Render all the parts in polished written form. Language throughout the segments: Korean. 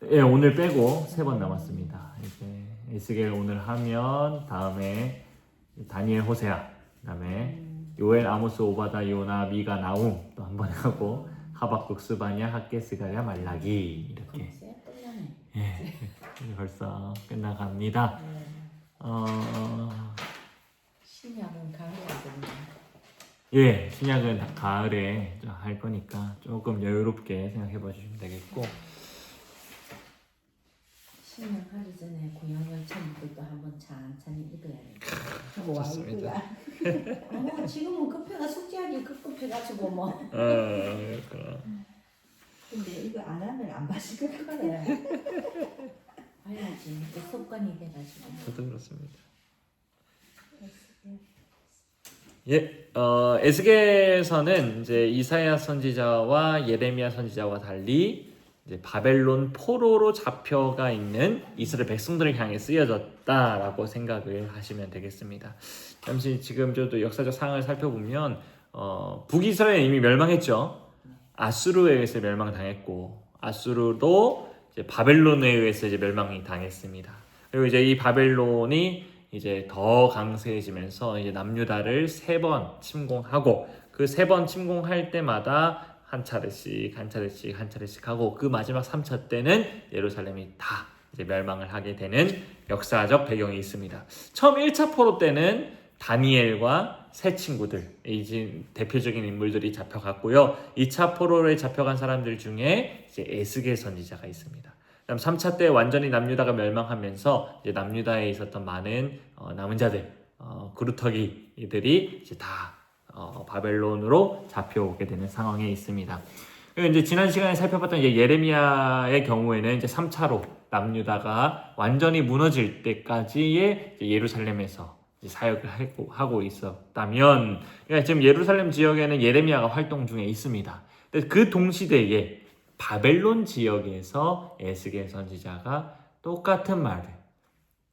예, 오늘 빼고 3번 남았습니다. 이제 에스겔 오늘 하면 다음에 다니엘, 호세아, 그다음에 요엘, 아모스, 오바다, 요나, 미가, 나움 또 한 번 하고 하박국, 스바냐, 학개, 스가랴, 말라기 이렇게. 끝나네. 예, 벌써 끝나갑니다. 신약은 가을에 하거든요. 예, 신약은 가을에 할 거니까 조금 여유롭게 생각해 보시면 되겠고. 신약 하기 전에 고향열 천국도 한번 찬찬히 읽어야 돼. 좋습니다. 아마 지금은 급해가 숙제하기 급급해가지고 뭐. 그렇구나. 근데 이거 안 하면 안 마실 것 같아. 봐야지. 그 습관이 돼가지고. 저도 그렇습니다. 예, 에스겔서는 이제 이사야 선지자와 예레미야 선지자와 달리 이제 바벨론 포로로 잡혀가 있는 이스라엘 백성들을 향해 쓰여졌다라고 생각을 하시면 되겠습니다. 잠시 지금 저도 역사적 상황을 살펴보면 북이스라엘 이미 멸망했죠. 아수르에 의해서 멸망당했고 아수르도 이제 바벨론에 의해서 이제 멸망이 당했습니다. 그리고 이제 이 바벨론이 이제 더 강세해지면서 이제 남유다를 3번 침공하고 그 3번 침공할 때마다 한 차례씩 하고 그 마지막 3차 때는 예루살렘이 다 이제 멸망을 하게 되는 역사적 배경이 있습니다. 처음 1차 포로 때는 다니엘과 세 친구들, 이제 대표적인 인물들이 잡혀갔고요. 2차 포로에 잡혀간 사람들 중에 이제 에스겔 선지자가 있습니다. 그다음 3차 때 완전히 남유다가 멸망하면서 이제 남유다에 있었던 많은 남은 자들, 그루터기들이 이제 다 바벨론으로 잡혀오게 되는 상황에 있습니다. 그리고 이제 지난 시간에 살펴봤던 이제 예레미야의 경우에는 이제 3차로 남유다가 완전히 무너질 때까지의 이제 예루살렘에서 이제 사역을 하고 있었다면, 그러니까 지금 예루살렘 지역에는 예레미야가 활동 중에 있습니다. 그 동시대에 바벨론 지역에서 에스겔 선지자가 똑같은 말을,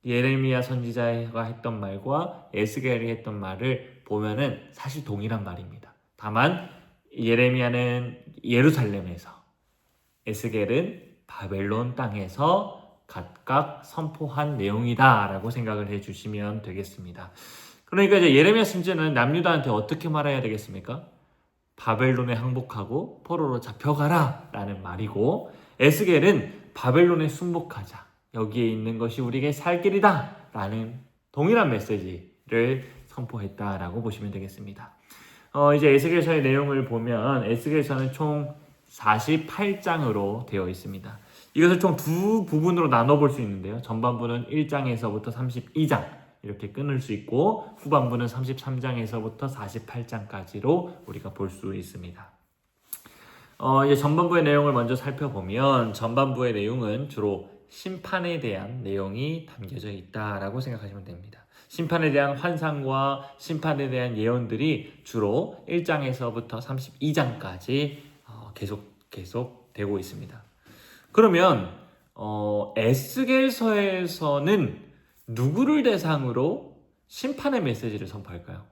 예레미야 선지자가 했던 말과 에스겔이 했던 말을 보면은 사실 동일한 말입니다. 다만 예레미야는 예루살렘에서, 에스겔은 바벨론 땅에서 각각 선포한 내용이다라고 생각을 해주시면 되겠습니다. 그러니까 이제 예레미야 선지자는 남유다한테 어떻게 말해야 되겠습니까? 바벨론에 항복하고 포로로 잡혀가라 라는 말이고, 에스겔은 바벨론에 순복하자, 여기에 있는 것이 우리에게 살 길이다 라는 동일한 메시지를 선포했다라고 보시면 되겠습니다. 이제 에스겔서의 내용을 보면 에스겔서는 총 48장으로 되어 있습니다. 이것을 총 두 부분으로 나눠볼 수 있는데요. 전반부는 1장에서부터 32장 이렇게 끊을 수 있고, 후반부는 33장에서부터 48장까지로 우리가 볼 수 있습니다. 이제 전반부의 내용을 먼저 살펴보면, 전반부의 내용은 주로 심판에 대한 내용이 담겨져 있다라고 생각하시면 됩니다. 심판에 대한 환상과 심판에 대한 예언들이 주로 1장에서부터 32장까지 계속 되고 있습니다. 그러면 에스겔서에서는 누구를 대상으로 심판의 메시지를 선포할까요?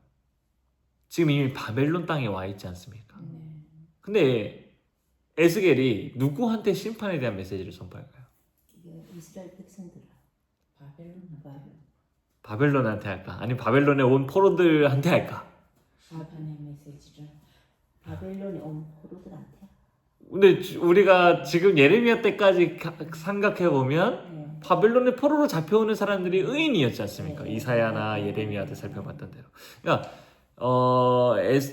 지금 이미 바벨론 땅에 와 있지 않습니까? 근데 에스겔이 누구한테 심판에 대한 메시지를 선포할까요? 이스라엘 백성들. 바벨론한테 할까? 아니면 바벨론에 온 포로들한테 할까? 심판의 메시지를. 바벨론에 온 포로들한테. 근데 우리가 지금 예레미야 때까지 생각해보면 바벨론의 포로로 잡혀오는 사람들이 의인이었지 않습니까? 이사야나 예레미야 때 살펴봤던 대로. 그러니까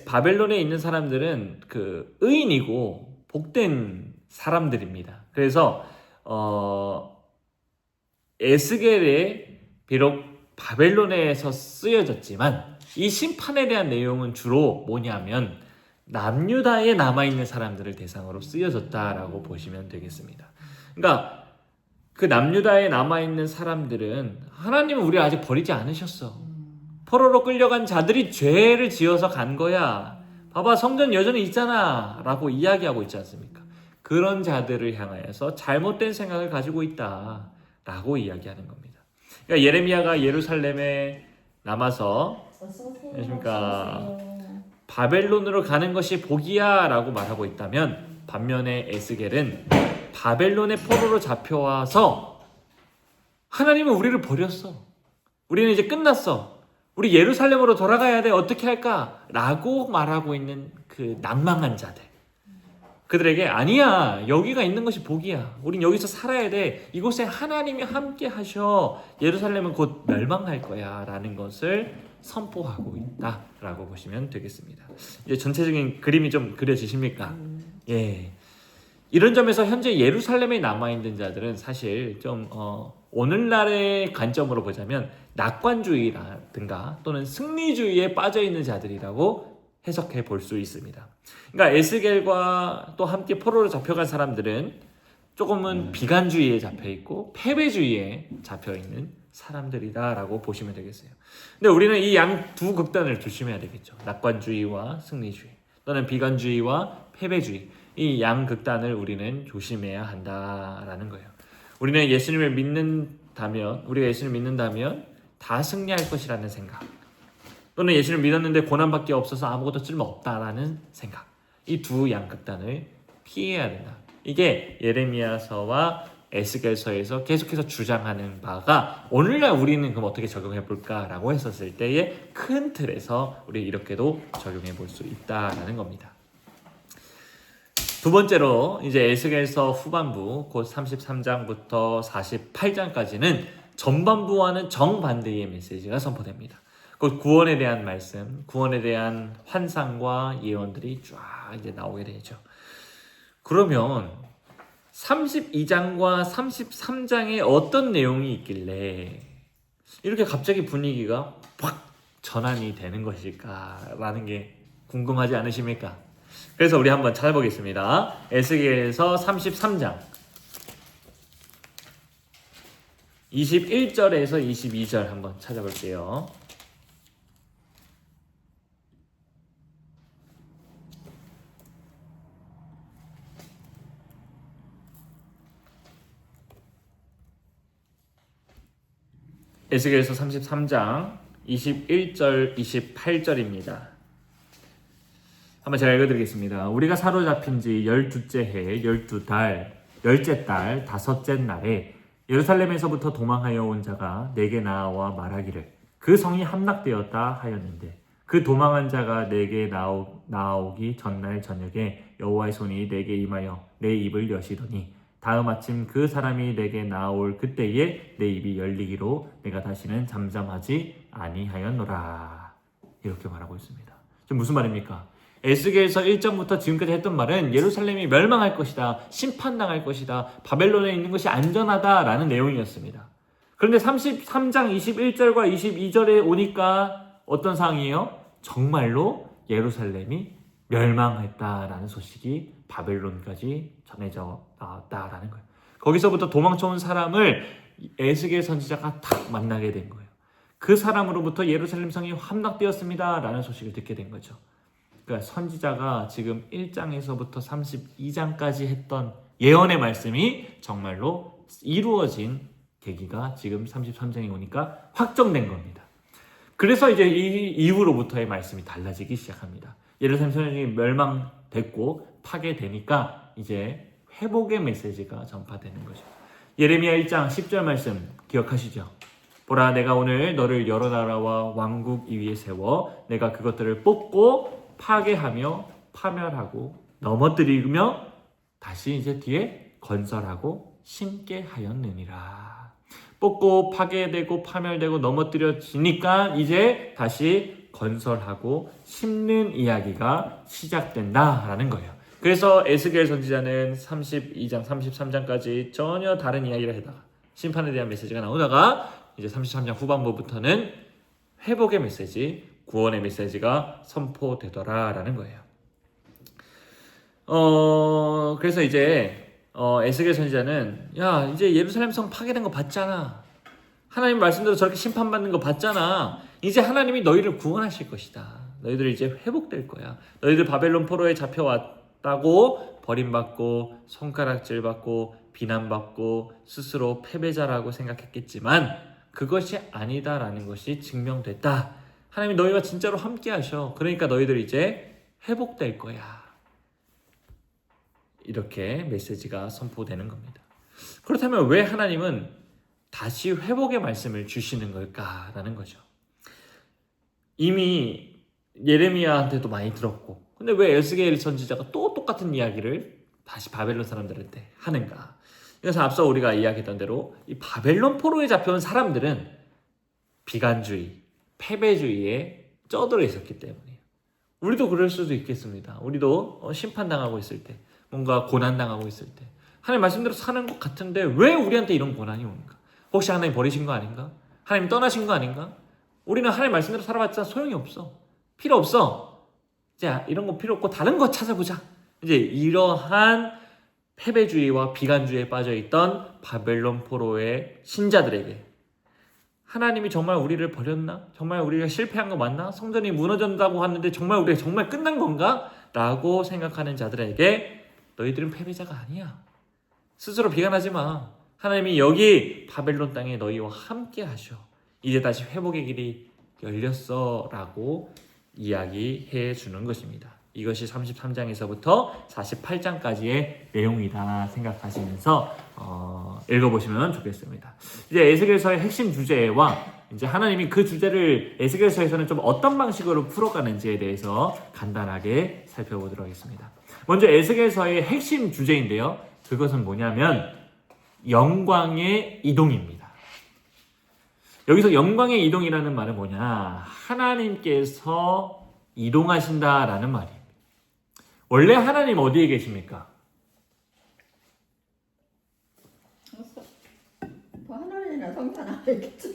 바벨론에 있는 사람들은 그 의인이고 복된 사람들입니다. 그래서 에스겔에 비록 바벨론에서 쓰여졌지만 이 심판에 대한 내용은 주로 뭐냐면 남유다에 남아있는 사람들을 대상으로 쓰여졌다라고 보시면 되겠습니다. 그러니까 그 남유다에 남아있는 사람들은 하나님은 우리 아직 버리지 않으셨어. 포로로 끌려간 자들이 죄를 지어서 간 거야. 봐봐, 성전 여전히 있잖아 라고 이야기하고 있지 않습니까? 그런 자들을 향하여서 잘못된 생각을 가지고 있다 라고 이야기하는 겁니다. 그러니까 예레미야가 예루살렘에 남아서 그러니까 바벨론으로 가는 것이 복이야 라고 말하고 있다면, 반면에 에스겔은 바벨론의 포로로 잡혀와서 하나님은 우리를 버렸어. 우리는 이제 끝났어. 우리 예루살렘으로 돌아가야 돼. 어떻게 할까? 라고 말하고 있는 그 낭망한 자들. 그들에게 아니야. 여기가 있는 것이 복이야. 우린 여기서 살아야 돼. 이곳에 하나님이 함께 하셔. 예루살렘은 곧 멸망할 거야. 라는 것을 선포하고 있다. 라고 보시면 되겠습니다. 이제 전체적인 그림이 좀 그려지십니까? 예. 이런 점에서 현재 예루살렘에 남아있는 자들은 사실 좀 오늘날의 관점으로 보자면 낙관주의라든가 또는 승리주의에 빠져있는 자들이라고 해석해 볼 수 있습니다. 그러니까 에스겔과 또 함께 포로로 잡혀간 사람들은 조금은 비관주의에 잡혀있고 패배주의에 잡혀있는 사람들이다라고 보시면 되겠어요. 근데 우리는 이 양 두 극단을 조심해야 되겠죠. 낙관주의와 승리주의 또는 비관주의와 패배주의, 이 양 극단을 우리는 조심해야 한다라는 거예요. 우리가 예수님을 믿는다면 다 승리할 것이라는 생각, 또는 예수를 믿었는데 고난밖에 없어서 아무것도 쓸모없다라는 생각, 이 두 양극단을 피해야 된다. 이게 예레미야서와 에스겔서에서 계속해서 주장하는 바가 오늘날 우리는 그럼 어떻게 적용해 볼까라고 했었을 때의 큰 틀에서 우리 이렇게도 적용해 볼 수 있다라는 겁니다. 두 번째로 이제 에스겔서 후반부 곧 33장부터 48장까지는 전반부와는 정반대의 메시지가 선포됩니다. 곧 구원에 대한 말씀, 구원에 대한 환상과 예언들이 쫙 이제 나오게 되죠. 그러면 32장과 33장에 어떤 내용이 있길래 이렇게 갑자기 분위기가 확 전환이 되는 것일까라는 게 궁금하지 않으십니까? 그래서 우리 한번 찾아보겠습니다. 에스겔서 33장 21절에서 22절 한번 찾아볼게요. 에스겔서 33장 21절 28절입니다. 한번 제가 읽어드리겠습니다. 우리가 사로잡힌 지 12째 해 12달 10째 달 5째 날에 예루살렘에서부터 도망하여 온 자가 내게 나와 말하기를 그 성이 함락되었다 하였는데 그 도망한 자가 내게 나오기 전날 저녁에 여호와의 손이 내게 임하여 내 입을 여시더니 다음 아침 그 사람이 내게 나올 그때에 내 입이 열리기로 내가 다시는 잠잠하지 아니하였노라. 이렇게 말하고 있습니다. 지금 무슨 말입니까? 에스겔서 1장부터 지금까지 했던 말은 예루살렘이 멸망할 것이다, 심판당할 것이다, 바벨론에 있는 것이 안전하다라는 내용이었습니다. 그런데 33장 21절과 22절에 오니까 어떤 상황이에요? 정말로 예루살렘이 멸망했다라는 소식이 바벨론까지 전해져 나왔다라는 거예요. 거기서부터 도망쳐온 사람을 에스겔 선지자가 딱 만나게 된 거예요. 그 사람으로부터 예루살렘 성이 함락되었습니다라는 소식을 듣게 된 거죠. 그러니까 선지자가 지금 1장에서부터 32장까지 했던 예언의 말씀이 정말로 이루어진 계기가 지금 33장에 오니까 확정된 겁니다. 그래서 이제 이 이후로부터의 말씀이 달라지기 시작합니다. 예루살렘 성이 멸망됐고 파괴되니까 이제 회복의 메시지가 전파되는 거죠. 예레미야 1장 10절 말씀 기억하시죠? 보라, 내가 오늘 너를 여러 나라와 왕국 위에 세워 내가 그것들을 뽑고 파괴하며 파멸하고 넘어뜨리며 다시 이제 뒤에 건설하고 심게 하였느니라. 뽑고 파괴되고 파멸되고 넘어뜨려지니까 이제 다시 건설하고 심는 이야기가 시작된다라는 거예요. 그래서 에스겔 선지자는 32장 33장까지 전혀 다른 이야기를 하다가 심판에 대한 메시지가 나오다가 이제 33장 후반부부터는 회복의 메시지, 구원의 메시지가 선포되더라라는 거예요. 그래서 이제 에스겔 선지자는 야, 이제 예루살렘 성 파괴된 거 봤잖아. 하나님 말씀대로 저렇게 심판받는 거 봤잖아. 이제 하나님이 너희를 구원하실 것이다. 너희들 이제 회복될 거야. 너희들 바벨론 포로에 잡혀왔다고 버림받고 손가락질받고 비난받고 스스로 패배자라고 생각했겠지만 그것이 아니다라는 것이 증명됐다. 하나님이 너희와 진짜로 함께 하셔. 그러니까 너희들 이제 회복될 거야. 이렇게 메시지가 선포되는 겁니다. 그렇다면 왜 하나님은 다시 회복의 말씀을 주시는 걸까라는 거죠. 이미 예레미야한테도 많이 들었고, 근데 왜 에스겔 선지자가 또 똑같은 이야기를 다시 바벨론 사람들한테 하는가? 그래서 앞서 우리가 이야기했던 대로 이 바벨론 포로에 잡혀온 사람들은 비관주의, 패배주의에 쩌들어 있었기 때문이에요. 우리도 그럴 수도 있겠습니다. 우리도 심판당하고 있을 때, 뭔가 고난당하고 있을 때 하나님 말씀대로 사는 것 같은데 왜 우리한테 이런 고난이 오는가? 혹시 하나님 버리신 거 아닌가? 하나님 떠나신 거 아닌가? 우리는 하나님 말씀대로 살아봤자 소용이 없어. 필요 없어. 자, 이런 거 필요 없고 다른 거 찾아보자. 이제 이러한 패배주의와 비관주의에 빠져있던 바벨론 포로의 신자들에게 하나님이 정말 우리를 버렸나? 정말 우리가 실패한 거 맞나? 성전이 무너진다고 하는데 정말 우리가 정말 끝난 건가? 라고 생각하는 자들에게 너희들은 패배자가 아니야. 스스로 비관하지 마. 하나님이 여기 바벨론 땅에 너희와 함께 하셔. 이제 다시 회복의 길이 열렸어 라고 이야기해 주는 것입니다. 이것이 33장에서부터 48장까지의 내용이다 생각하시면서 읽어보시면 좋겠습니다. 이제 에스겔서의 핵심 주제와 이제 하나님이 그 주제를 에스겔서에서는 좀 어떤 방식으로 풀어가는지에 대해서 간단하게 살펴보도록 하겠습니다. 먼저 에스겔서의 핵심 주제인데요. 그것은 뭐냐면 영광의 이동입니다. 여기서 영광의 이동이라는 말은 뭐냐? 하나님께서 이동하신다라는 말이에요. 원래 하나님 어디에 계십니까? 하늘이나 성산 안에 있겠죠.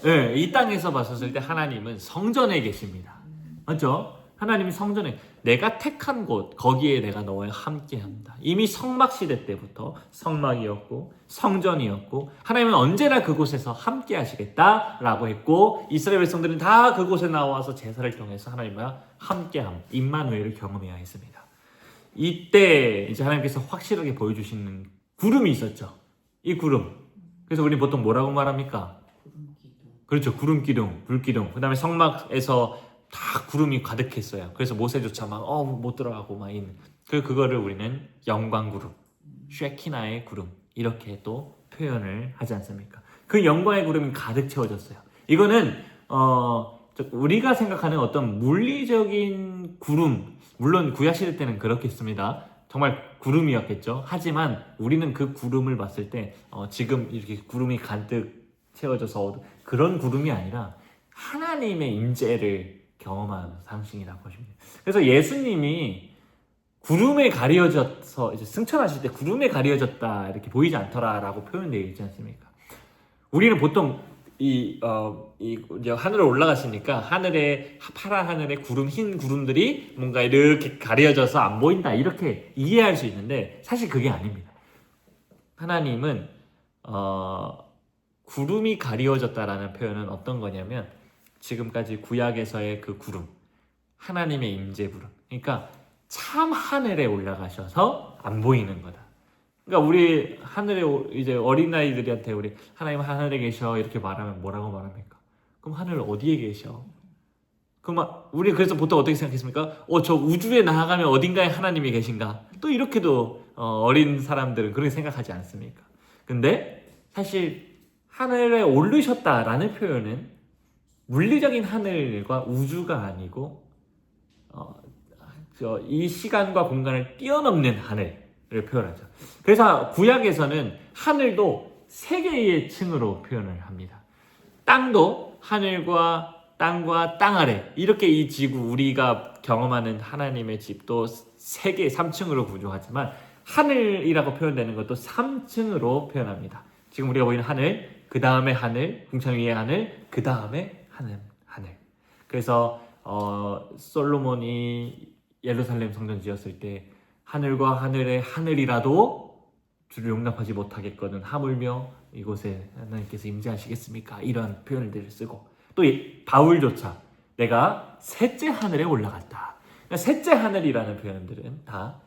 네, 이 땅에서 봤었을 때 하나님은 성전에 계십니다. 맞죠? 하나님이 성전에, 내가 택한 곳, 거기에 내가 너와 함께 한다. 이미 성막 시대 때부터 성막이었고 성전이었고 하나님은 언제나 그곳에서 함께 하시겠다라고 했고 이스라엘 백성들은 다 그곳에 나와서 제사를 통해서 하나님과 함께함, 임마누엘을 경험해야 했습니다. 이때 이제 하나님께서 확실하게 보여주시는 구름이 있었죠. 이 구름. 그래서 우리 보통 뭐라고 말합니까? 그렇죠. 구름 기둥, 불 기둥. 그 다음에 성막에서 다 구름이 가득했어요. 그래서 모세조차 막 못 들어가고 막 있는 그거를 우리는 영광 구름, 쉐키나의 구름 이렇게 또 표현을 하지 않습니까? 그 영광의 구름이 가득 채워졌어요. 이거는 우리가 생각하는 어떤 물리적인 구름, 물론 구약 시대 때는 그렇겠습니다. 정말 구름이었겠죠. 하지만 우리는 그 구름을 봤을 때 지금 이렇게 구름이 가득 채워져서 그런 구름이 아니라 하나님의 임재를 경험하는 상징이라고 하십니다. 그래서 예수님이 구름에 가려져서 이제 승천하실 때 구름에 가려졌다 이렇게 보이지 않더라라고 표현되어 있지 않습니까? 우리는 보통 이제 하늘에 올라가시니까 하늘에 파란 하늘에 구름 흰 구름들이 뭔가 이렇게 가려져서 안 보인다 이렇게 이해할 수 있는데 사실 그게 아닙니다. 하나님은 구름이 가리워졌다라는 표현은 어떤 거냐면 지금까지 구약에서의 그 구름, 하나님의 임재 구름. 그러니까 참 하늘에 올라가셔서 안 보이는 거다. 그러니까 우리 하늘에 이제 어린아이들한테 우리 하나님 하늘에 계셔 이렇게 말하면 뭐라고 말합니까? 그럼 하늘 어디에 계셔? 그럼 우리 그래서 보통 어떻게 생각했습니까? 저 우주에 나아가면 어딘가에 하나님이 계신가? 또 이렇게도 어린 사람들은 그렇게 생각하지 않습니까? 근데 사실 하늘에 오르셨다라는 표현은 물리적인 하늘과 우주가 아니고 이 시간과 공간을 뛰어넘는 하늘을 표현하죠. 그래서 구약에서는 하늘도 세 개의 층으로 표현을 합니다. 땅도 하늘과 땅과 땅 아래 이렇게 이 지구 우리가 경험하는 하나님의 집도 세 개, 3층으로 구조하지만 하늘이라고 표현되는 것도 3층으로 표현합니다. 지금 우리가 보이는 하늘, 그 다음에 하늘, 궁창 위의 하늘, 그 다음에 하늘. 그래서 솔로몬이 예루살렘 성전 지었을 때 하늘과 하늘의 하늘이라도 주를 용납하지 못하겠거든 하물며 이곳에 하나님께서 임재하시겠습니까? 이런 표현들을 쓰고 또 바울조차 내가 셋째 하늘에 올라갔다. 그러니까 셋째 하늘이라는 표현들은 다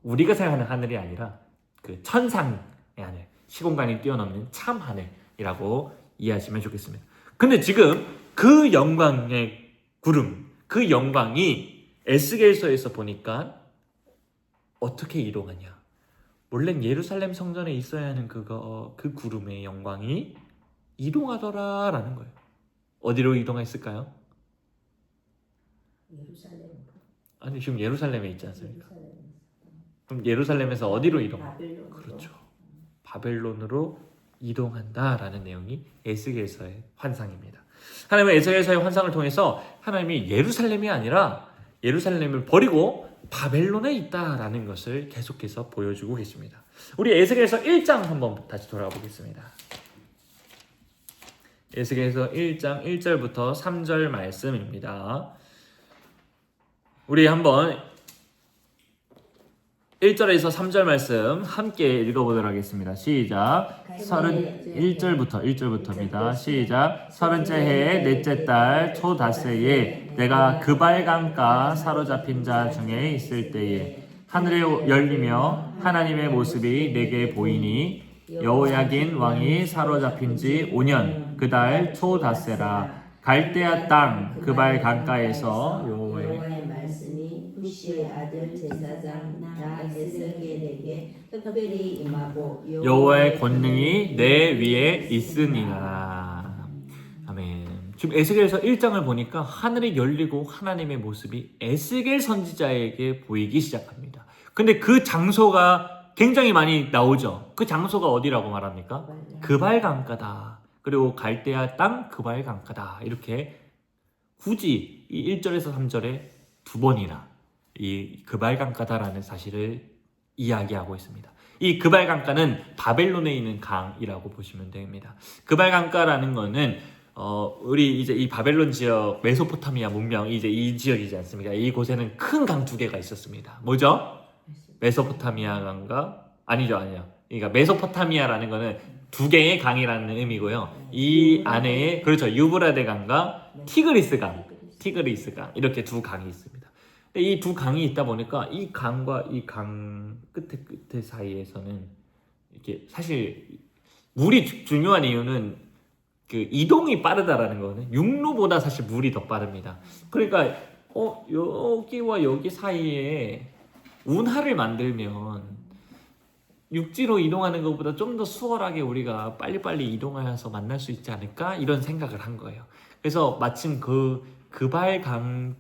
우리가 생각하는 하늘이 아니라 그 천상의 하늘, 시공간이 뛰어넘는 참 하늘이라고 이해하시면 좋겠습니다. 근데 지금 그 영광의 구름, 그 영광이 에스겔서에서 보니까 어떻게 이동하냐? 원래 예루살렘 성전에 있어야 하는 그 구름의 영광이 이동하더라라는 거예요. 어디로 이동했을까요? 예루살렘. 아니 지금 예루살렘에 있지 않습니까? 예루살렘. 그럼 예루살렘에서 어디로 이동? 바벨론. 그렇죠. 바벨론으로 이동한다라는 내용이 에스겔서의 환상입니다. 하나님은 에스겔서의 환상을 통해서 하나님이 예루살렘이 아니라 예루살렘을 버리고 바벨론에 있다라는 것을 계속해서 보여주고 계십니다. 우리 에스겔서 1장 한번 다시 돌아가 보겠습니다. 에스겔서 1장 1절부터 3절 말씀입니다. 우리 한번 1절에서 3절 말씀 함께 읽어보도록 하겠습니다. 시작. 1절부터입니다. 시작. 30째 해의 넷째 달 초닷새에 내가 그발강가 사로잡힌 자 중에 있을 때에 하늘이 열리며 하나님의 모습이 내게 보이니 여호야긴 왕이 사로잡힌 지 5년 그 달 초닷새라. 갈대아 땅 그발 강가에서 여호와의 말씀이 부시의 아들 제사장 나 에스겔에게 특별히 임하고 여호와의 권능이 내 위에 있으니라. 아멘. 지금 에스겔서 1장을 보니까 하늘이 열리고 하나님의 모습이 에스겔 선지자에게 보이기 시작합니다. 근데 그 장소가 굉장히 많이 나오죠. 그 장소가 어디라고 말합니까? 그발강가다. 그리고 갈대아 땅 그발강가다. 이렇게 굳이 이 1절에서 3절에 두 번이나 이 그발강가다라는 사실을 이야기하고 있습니다. 이 그발강가는 바벨론에 있는 강이라고 보시면 됩니다. 그발강가라는 거는 우리 이제 이 바벨론 지역 메소포타미아 문명 이제 이 지역이지 않습니까? 이곳에는 큰 강 두 개가 있었습니다. 뭐죠? 메소포타미아 강과 아니죠. 그러니까 메소포타미아라는 거는 두 개의 강이라는 의미고요. 이 안에 그렇죠. 유브라데 강과 티그리스 강 이렇게 두 강이 있습니다. 근데 이 두 강이 있다 보니까 이 강과 이 강 끝에 사이에서는 이렇게 사실 물이 중요한 이유는 그 이동이 빠르다라는 거는 육로보다 사실 물이 더 빠릅니다. 그러니까 여기와 여기 사이에 운하를 만들면 육지로 이동하는 것보다 좀 더 수월하게 우리가 빨리빨리 이동해서 만날 수 있지 않을까 이런 생각을 한 거예요. 그래서 마침 그발강이라는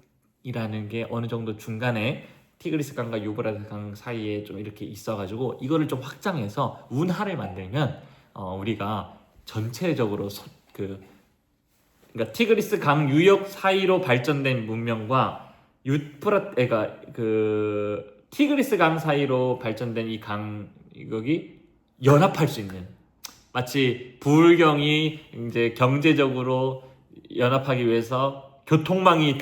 게 어느 정도 중간에 티그리스 강과 유브라데 강 사이에 좀 이렇게 있어가지고 이거를 좀 확장해서 운하를 만들면 우리가 전체적으로 그러니까 티그리스 강 유역 사이로 발전된 문명과 티그리스 강 사이로 발전된 이 강이 연합할 수 있는, 마치 불경이 이제 경제적으로 연합하기 위해서 교통망이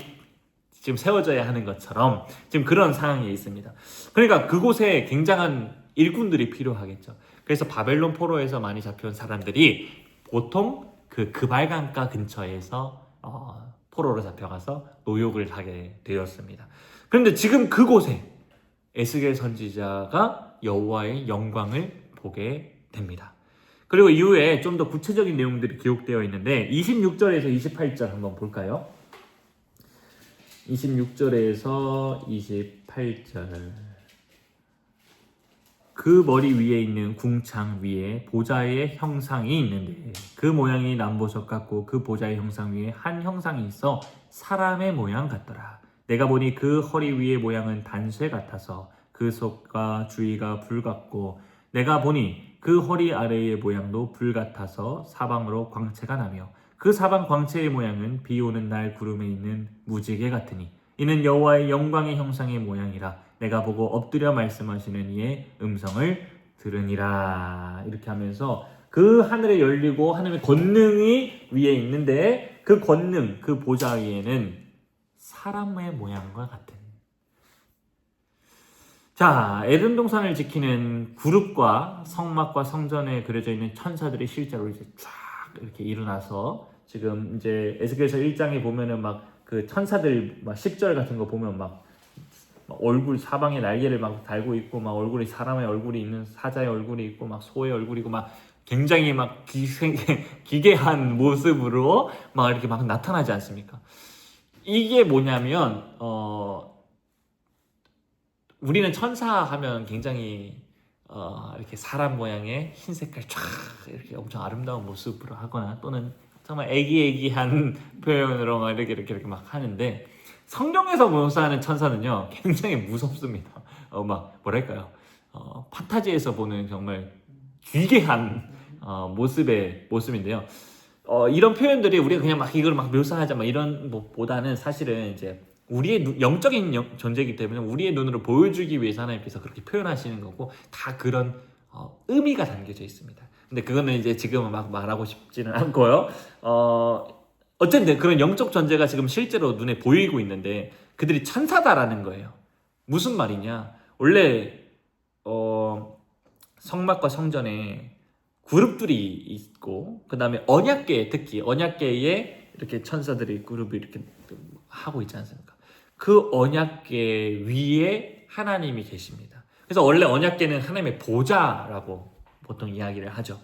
지금 세워져야 하는 것처럼 지금 그런 상황이 있습니다. 그러니까 그곳에 굉장한 일꾼들이 필요하겠죠. 그래서 바벨론 포로에서 많이 잡혀온 사람들이 보통 그발강가 근처에서 포로로 잡혀가서 노역을 하게 되었습니다. 그런데 지금 그곳에 에스겔 선지자가 여호와의 영광을 보게 됩니다. 그리고 이후에 좀 더 구체적인 내용들이 기록되어 있는데 26절에서 28절 한번 볼까요? 26절에서 28절. 그 머리 위에 있는 궁창 위에 보좌의 형상이 있는데 그 모양이 남보석 같고 그 보좌의 형상 위에 한 형상이 있어 사람의 모양 같더라. 내가 보니 그 허리 위의 모양은 단쇠 같아서 그 속과 주위가 불 같고 내가 보니 그 허리 아래의 모양도 불 같아서 사방으로 광채가 나며 그 사방 광채의 모양은 비 오는 날 구름에 있는 무지개 같으니 이는 여호와의 영광의 형상의 모양이라. 내가 보고 엎드려 말씀하시는 이의 음성을 들으니라. 이렇게 하면서 그 하늘에 열리고 하나님의 권능이 위에 있는데 그 권능, 그 보좌 위에는 사람의 모양과 같은. 자, 에덴 동산을 지키는 그룹과 성막과 성전에 그려져 있는 천사들이 실제로 이제 쫙 이렇게 일어나서 지금 이제 에스겔서 1장에 보면은 막 그 천사들 막 10절 같은 거 보면 막 얼굴 사방에 날개를 막 달고 있고 막 얼굴이 사람의 얼굴이 있는 사자의 얼굴이 있고 막 소의 얼굴이 있고 막 굉장히 막 기괴한 모습으로 막 이렇게 막 나타나지 않습니까? 이게 뭐냐면 우리는 천사 하면 굉장히 이렇게 사람 모양의 흰 색깔 쫙 이렇게 엄청 아름다운 모습으로 하거나 또는 정말 애기애기한 표현으로 막 이렇게 막 하는데 성경에서 묘사하는 천사는요 굉장히 무섭습니다. 막 뭐랄까요? 판타지에서 보는 정말 기괴한 모습인데요. 이런 표현들이 우리가 그냥 막 이걸 막 묘사하자 막 이런 보다는 사실은 이제 우리의 영적인 존재이기 때문에 우리의 눈으로 보여주기 위해서 하나님께서 그렇게 표현하시는 거고 다 그런 의미가 담겨져 있습니다. 근데 그거는 이제 지금은 막 말하고 싶지는 않고요. 어쨌든 그런 영적 존재가 지금 실제로 눈에 보이고 있는데 그들이 천사다라는 거예요. 무슨 말이냐? 원래 성막과 성전에 그룹들이 있고 그 다음에 언약궤 특히 언약궤에 이렇게 천사들이 그룹이 이렇게 하고 있지 않습니까? 그 언약궤 위에 하나님이 계십니다. 그래서 원래 언약궤는 하나님의 보좌라고 보통 이야기를 하죠.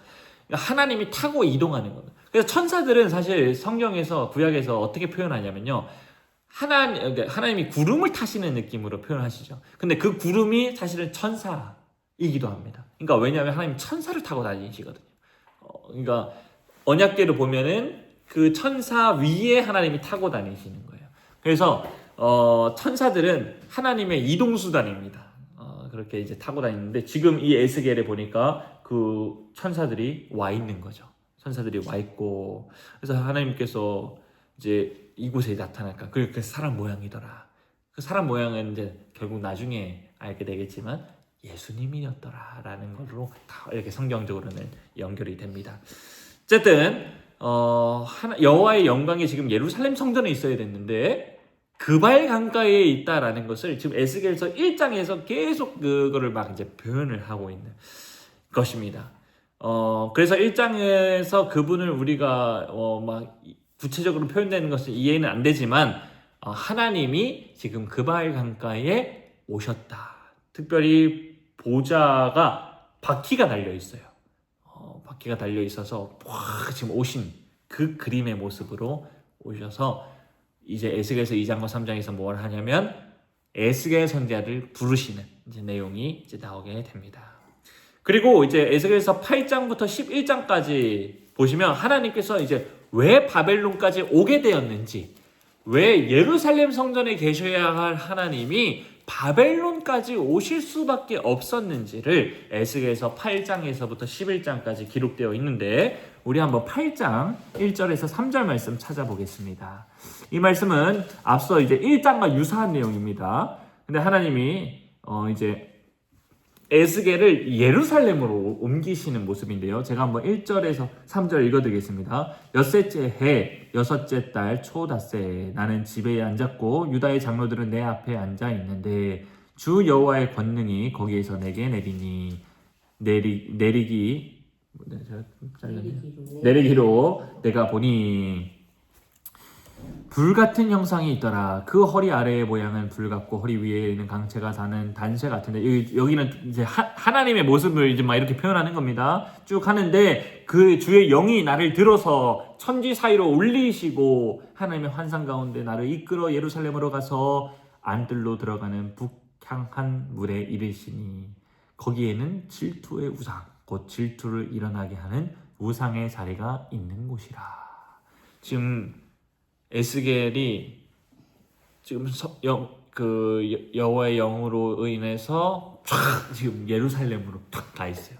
그러니까 하나님이 타고 이동하는 겁니다. 그래서 천사들은 사실 성경에서 구약에서 어떻게 표현하냐면요. 하나님이 구름을 타시는 느낌으로 표현하시죠. 근데 그 구름이 사실은 천사이기도 합니다. 그러니까 왜냐하면 하나님 천사를 타고 다니시거든요. 그러니까 언약궤를 보면은 그 천사 위에 하나님이 타고 다니시는 거예요. 그래서 천사들은 하나님의 이동수단입니다. 그렇게 이제 타고 다니는데 지금 이 에스겔에 보니까 그 천사들이 와 있는 거죠. 천사들이 와 있고 그래서 하나님께서 이제 이곳에 나타날까? 그 사람 모양이더라. 그 사람 모양은 이제 결국 나중에 알게 되겠지만 예수님이었더라라는 걸로 다 이렇게 성경적으로는 연결이 됩니다. 어쨌든 여호와의 영광이 지금 예루살렘 성전에 있어야 됐는데 그발 강가에 있다라는 것을 지금 에스겔서 1장에서 계속 그거를 막 이제 표현을 하고 있는 것입니다. 그래서 1장에서 그분을 우리가 막 구체적으로 표현되는 것은 이해는 안 되지만 하나님이 지금 그발 강가에 오셨다. 특별히 보좌가 바퀴가 달려 있어요. 바퀴가 달려 있어서 지금 오신 그 그림의 모습으로 오셔서 이제 에스겔서 2장과 3장에서 뭘 하냐면 에스겔 선지자를 부르시는 이제 내용이 이제 나오게 됩니다. 그리고 이제 에스겔서 8장부터 11장까지 보시면 하나님께서 이제 왜 바벨론까지 오게 되었는지, 왜 예루살렘 성전에 계셔야 할 하나님이 바벨론까지 오실 수밖에 없었는지를 에스겔서 8장에서부터 11장까지 기록되어 있는데 우리 한번 8장 1절에서 3절 말씀 찾아보겠습니다. 이 말씀은 앞서 이제 1장과 유사한 내용입니다. 근데 하나님이 이제 에스겔을 예루살렘으로 옮기시는 모습인데요. 제가 한번 1절에서 3절 읽어드리겠습니다. 엿새째 해 여섯째 달 초닷새에 나는 집에 앉았고 유다의 장로들은 내 앞에 앉아 있는데 주 여호와의 권능이 거기에서 내게 내리기로 내가 보니 불 같은 형상이 있더라. 그 허리 아래의 모양은 불 같고 허리 위에는 강체가 사는 단쇠 같은데 여기는 이제 하나님의 모습을 이제 막 이렇게 표현하는 겁니다. 쭉 하는데 그 주의 영이 나를 들어서 천지 사이로 올리시고 하나님의 환상 가운데 나를 이끌어 예루살렘으로 가서 안뜰로 들어가는 북향한 물에 이르시니 거기에는 질투의 우상 곧 질투를 일어나게 하는 우상의 자리가 있는 곳이라. 지금 에스겔이 지금 여호와의 영으로 인해서 쫙 지금 예루살렘으로 탁 가 있어요.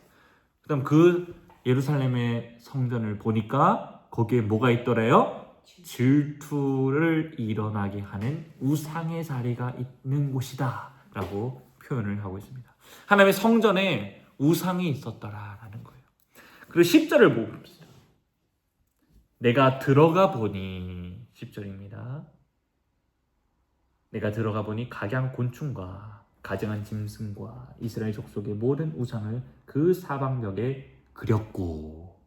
그다음 그 예루살렘의 성전을 보니까 거기에 뭐가 있더래요? 질투를 일어나게 하는 우상의 자리가 있는 곳이다라고 표현을 하고 있습니다. 하나님의 성전에 우상이 있었더라라는 거예요. 그리고 10절을 보고 봅시다. 내가 들어가 보니 10절입니다. 내가 들어가 보니 각양 곤충과 가증한 짐승과 이스라엘 족속의 모든 우상을 그 사방벽에 그렸고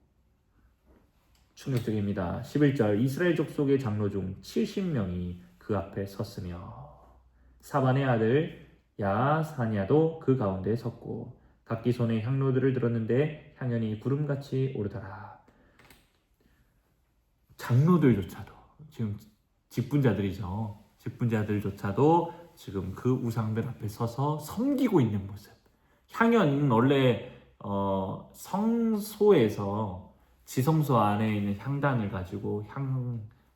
충격적입니다. 11절 이스라엘 족속의 장로 중 70명이 그 앞에 섰으며 사반의 아들 야사냐도 그 가운데 섰고 각기 손에 향로들을 들었는데 향연이 구름같이 오르더라. 장로들조차도 지금 직분자들이죠. 직분자들조차도 지금 그 우상들 앞에 서서 섬기고 있는 모습. 향연은 원래 성소에서 지성소 안에 있는 향단을 가지고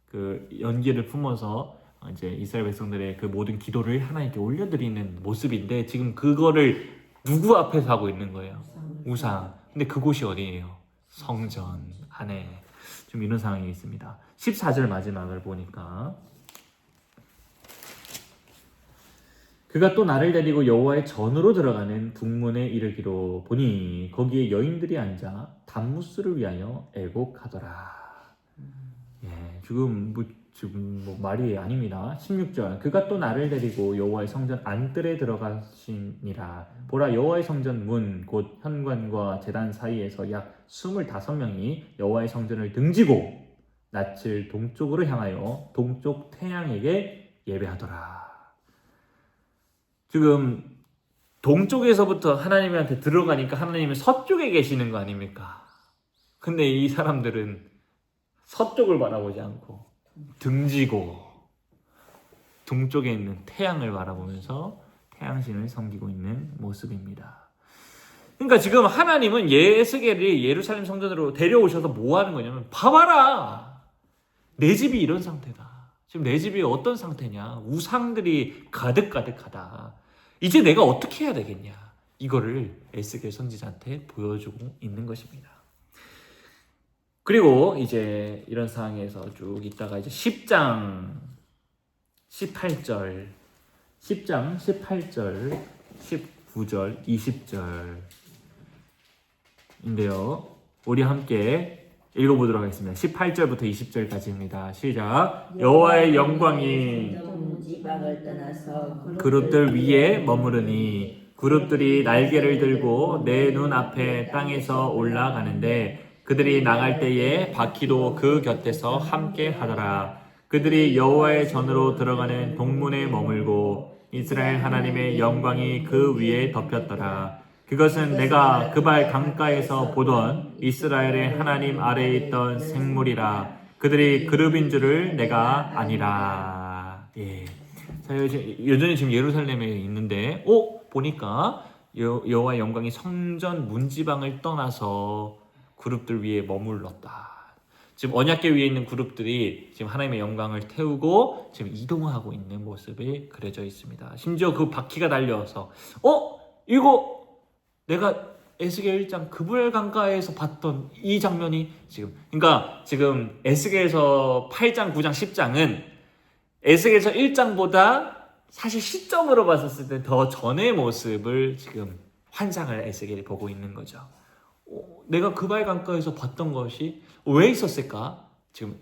그 연기를 품어서 이제 이스라엘 백성들의 그 모든 기도를 하나님께 올려드리는 모습인데 지금 그거를 누구 앞에서 하고 있는 거예요? 우상. 근데 그곳이 어디예요? 성전 안에. 좀 이런 상황이 있습니다. 14절 마지막을 보니까 그가 또 나를 데리고 여호와의 전으로 들어가는 북문에 이르기로 보니 거기에 여인들이 앉아 단무스를 위하여 애곡하더라. 예, 지금 뭐 말이 아닙니다. 16절 그가 또 나를 데리고 여호와의 성전 안뜰에 들어가시니라. 보라 여호와의 성전 문 곧 현관과 제단 사이에서 약 25명이 여호와의 성전을 등지고 낯을 동쪽으로 향하여 동쪽 태양에게 예배하더라. 지금 동쪽에서부터 하나님한테 들어가니까 하나님은 서쪽에 계시는 거 아닙니까? 근데 이 사람들은 서쪽을 바라보지 않고 등지고 동쪽에 있는 태양을 바라보면서 태양신을 섬기고 있는 모습입니다. 그러니까 지금 하나님은 에스겔을 예루살렘 성전으로 데려오셔서 뭐 하는 거냐면 봐봐라, 내 집이 이런 상태다. 지금 내 집이 어떤 상태냐, 우상들이 가득가득하다. 이제 내가 어떻게 해야 되겠냐, 이거를 에스겔 선지자한테 보여주고 있는 것입니다. 그리고 이제 이런 상황에서 쭉 있다가 이제 10장 18절 10장 18절 19절 20절인데요 우리 함께 읽어보도록 하겠습니다. 18절부터 20절까지입니다. 시작. 여호와의 영광이 지방을 떠나서 그룹들 위에 머무르니 그룹들이 날개를 들고 내 눈앞에 땅에서 올라가는데 그들이 나갈 때에 바퀴도 그 곁에서 함께 하더라. 그들이 여호와의 전으로 들어가는 동문에 머물고 이스라엘 하나님의 영광이 그 위에 덮였더라. 그것은 내가 그발 강가에서 보던 이스라엘의 하나님 아래에 있던 생물이라. 그들이 그룹인 줄을 내가 아니라. 예. 자, 여전히 지금 예루살렘에 있는데, 보니까 여호와의 영광이 성전 문지방을 떠나서 그룹들 위에 머물렀다. 지금 언약궤 위에 있는 그룹들이 지금 하나님의 영광을 태우고 지금 이동하고 있는 모습이 그려져 있습니다. 심지어 그 바퀴가 달려서 이거 내가 에스겔 1장 그불 강가에서 봤던 이 장면이 그러니까 지금 에스겔에서 8장, 9장, 10장은 에스겔에서 1장보다 사실 시점으로 봤었을 때 더 전의 모습을 지금 환상을 에스겔이 보고 있는 거죠. 내가 그발 강가에서 봤던 것이 왜 있었을까? 지금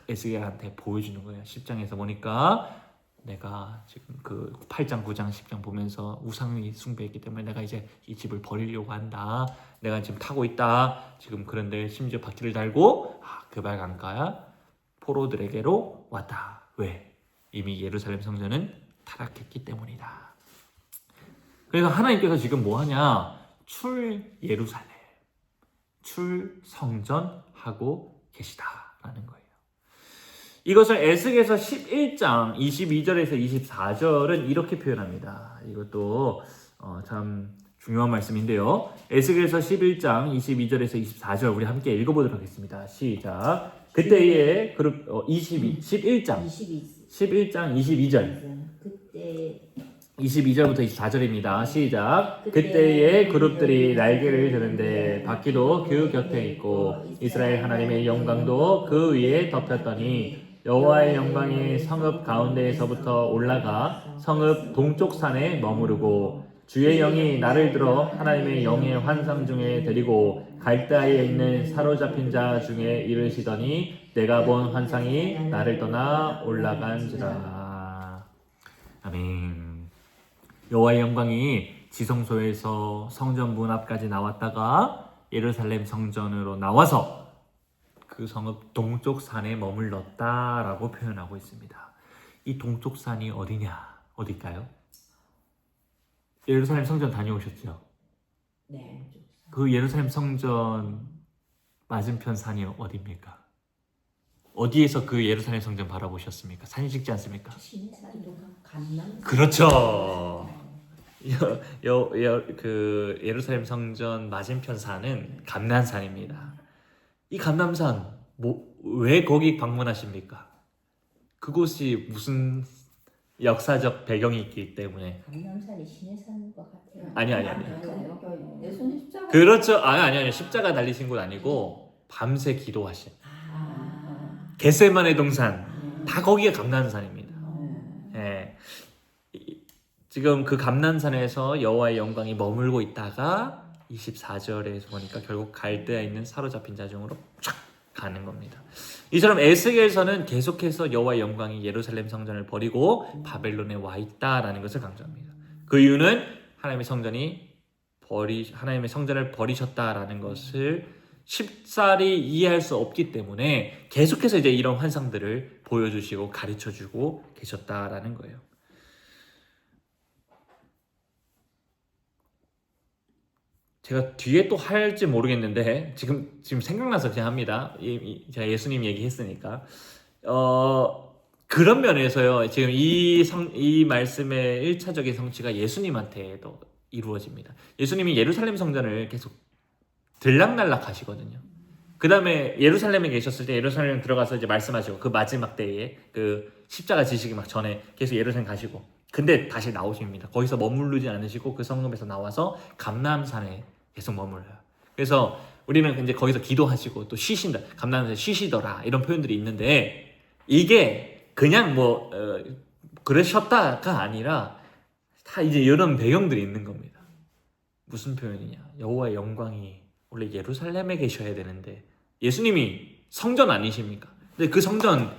에스겔한테 보여주는 거예요. 10장에서 보니까 내가 지금 그 8장, 9장, 10장 보면서 우상이 숭배했기 때문에 내가 이제 이 집을 버리려고 한다. 내가 지금 타고 있다. 지금 그런데 심지어 바퀴를 달고 그발 강가야 포로들에게로 왔다. 왜? 이미 예루살렘 성전은 타락했기 때문이다. 그래서 하나님께서 지금 뭐 하냐? 출 예루살렘, 출 성전 하고 계시다라는 거예요. 이것을 에스겔서 11장 22절에서 24절은 이렇게 표현합니다. 이것도 참 중요한 말씀인데요. 에스겔서 11장 22절에서 24절 우리 함께 읽어보도록 하겠습니다. 시작. 그때에 11장 22절 그때 22절부터 24절입니다. 시작. 그때의 그룹들이 날개를 드는데 바퀴도 그 곁에 있고 이스라엘 하나님의 영광도 그 위에 덮였더니 여호와의 영광이 성읍 가운데에서부터 올라가 성읍 동쪽 산에 머무르고 주의 영이 나를 들어 하나님의 영의 환상 중에 데리고 갈대아에 있는 사로잡힌 자 중에 이르시더니 내가 본 환상이 나를 떠나 올라간지라. 아멘. 여호와의 영광이 지성소에서 성전 문 앞까지 나왔다가 예루살렘 성전으로 나와서 그 성읍 동쪽 산에 머물렀다라고 표현하고 있습니다. 이 동쪽 산이 어디냐? 어딜까요? 예루살렘 성전 다녀오셨죠? 네. 그 예루살렘 성전 맞은편 산이 어디입니까? 어디에서 그 예루살렘 성전 바라보셨습니까? 사진 찍지 않습니까? 신사도가 감남. 그렇죠. 그 예루살렘 성전 맞은편 산은 감난산입니다. 이 감남산 왜 거기 방문하십니까? 그곳이 무슨 역사적 배경이 있기 때문에. 감남산이 신의 산인 것 같아요. 아니. 그러니까 예수님 십자가. 그렇죠. 아니. 십자가 달리신 곳 아니고 밤새 기도하신 아. 겟세마네 동산, 다 거기가 감난산입니다. 예. 지금 그 감난산에서 여호와의 영광이 머물고 있다가 24절에서 보니까 결국 갈대아에 있는 사로잡힌 자중으로 쫙 가는 겁니다. 이처럼 에스겔서는 계속해서 여호와의 영광이 예루살렘 성전을 버리고 바벨론에 와 있다라는 것을 강조합니다. 그 이유는 하나님의 성전을 버리셨다라는 것을 쉽사리 이해할 수 없기 때문에 계속해서 이제 이런 환상들을 보여주시고 가르쳐주고 계셨다라는 거예요. 제가 뒤에 또 할지 모르겠는데 지금 생각나서 그냥 합니다. 제가 예수님 얘기했으니까 그런 면에서요. 지금 이 말씀의 1차적인 성취가 예수님한테도 이루어집니다. 예수님이 예루살렘 성전을 계속 들락날락 하시거든요. 그 다음에 예루살렘에 계셨을 때 예루살렘 들어가서 이제 말씀하시고 그 마지막 때에 그 십자가 지시기 막 전에 계속 예루살렘 가시고 근데 다시 나오십니다. 거기서 머무르지 않으시고 그 성읍에서 나와서 감람산에 계속 머물러요. 그래서 우리는 이제 거기서 기도하시고 또 쉬신다. 감람산에 쉬시더라. 이런 표현들이 있는데 이게 그냥 그러셨다가 아니라 다 이제 이런 배경들이 있는 겁니다. 무슨 표현이냐? 여호와의 영광이 원래 예루살렘에 계셔야 되는데 예수님이 성전 아니십니까? 근데 그 성전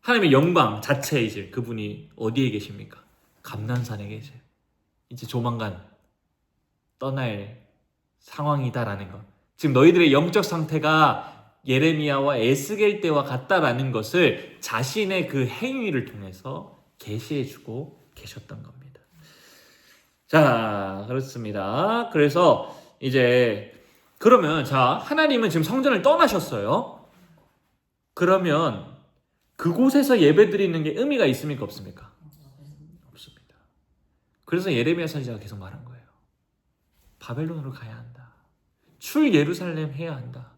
하나님의 영광 자체이실 그분이 어디에 계십니까? 감난산에 계세요. 이제 조만간 떠날 상황이다라는 것. 지금 너희들의 영적 상태가 예레미야와 에스겔 때와 같다라는 것을 자신의 그 행위를 통해서 계시해주고 계셨던 겁니다. 자, 그렇습니다. 그래서 이제 그러면 하나님은 지금 성전을 떠나셨어요. 그러면 그곳에서 예배드리는 게 의미가 있습니까? 없습니까? 없습니다. 그래서 예레미야 선지자가 계속 말한 거예요. 바벨론으로 가야 한다. 출 예루살렘 해야 한다.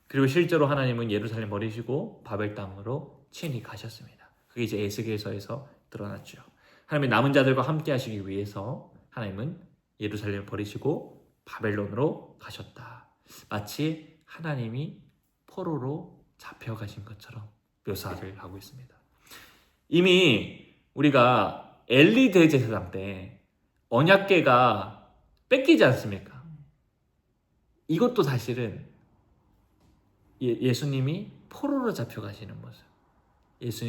그리고 실제로 하나님은 예루살렘 버리시고 바벨 땅으로 친히 가셨습니다. 그게 이제 에스겔서에서 드러났죠. 하나님의 남은 자들과 함께 하시기 위해서 하나님은 예루살렘을 버리시고 바벨론으로 가셨다. 마치 하나님이 포로로 잡혀가신 것처럼 묘사를 하고 있습니다. 이미 우리가 엘리 대제사장 때 언약궤가 뺏기지 않습니까? 이것도 사실은 예수님이 포로로 잡혀가시는 모습.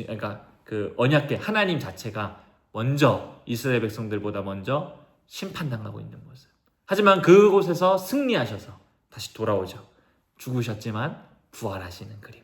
그러니까 그 언약궤 하나님 자체가 먼저 이스라엘 백성들보다 먼저 심판당하고 있는 모습. 하지만 그곳에서 승리하셔서 다시 돌아오죠. 죽으셨지만 부활하시는 그림.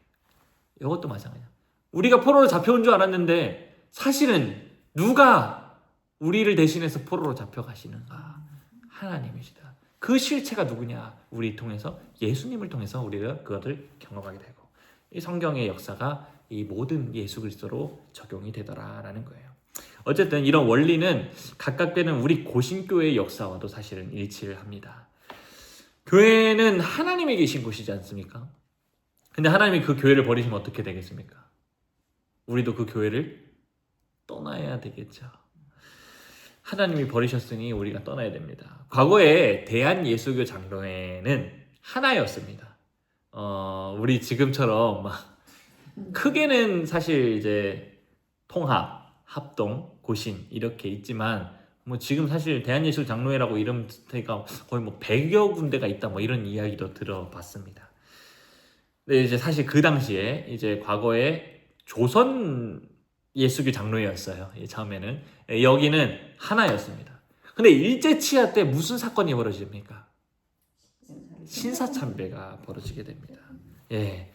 이것도 마찬가지야. 우리가 포로로 잡혀온 줄 알았는데 사실은 누가 우리를 대신해서 포로로 잡혀가시는가? 하나님이시다. 그 실체가 누구냐? 우리 통해서 예수님을 통해서 우리가 그것을 경험하게 되고 이 성경의 역사가 이 모든 예수 그리스도로 적용이 되더라라는 거예요. 어쨌든 이런 원리는 각각되는 우리 고신교회의 역사와도 사실은 일치를 합니다. 교회는 하나님이 계신 곳이지 않습니까? 근데 하나님이 그 교회를 버리시면 어떻게 되겠습니까? 우리도 그 교회를 떠나야 되겠죠. 하나님이 버리셨으니 우리가 떠나야 됩니다. 과거에 대한예수교 장로회는 하나였습니다. 우리 지금처럼 막 크게는 사실 이제 통합, 합동, 고신 이렇게 있지만 뭐 지금 사실 대한예수 장로회라고 이름대가 거의 뭐 100여 군데가 있다 뭐 이런 이야기도 들어봤습니다. 근데 이제 사실 그 당시에 이제 과거에 조선 예수교 장로회였어요. 처음에는 여기는 하나였습니다. 근데 일제치하 때 무슨 사건이 벌어집니까? 신사참배가 벌어지게 됩니다. 예.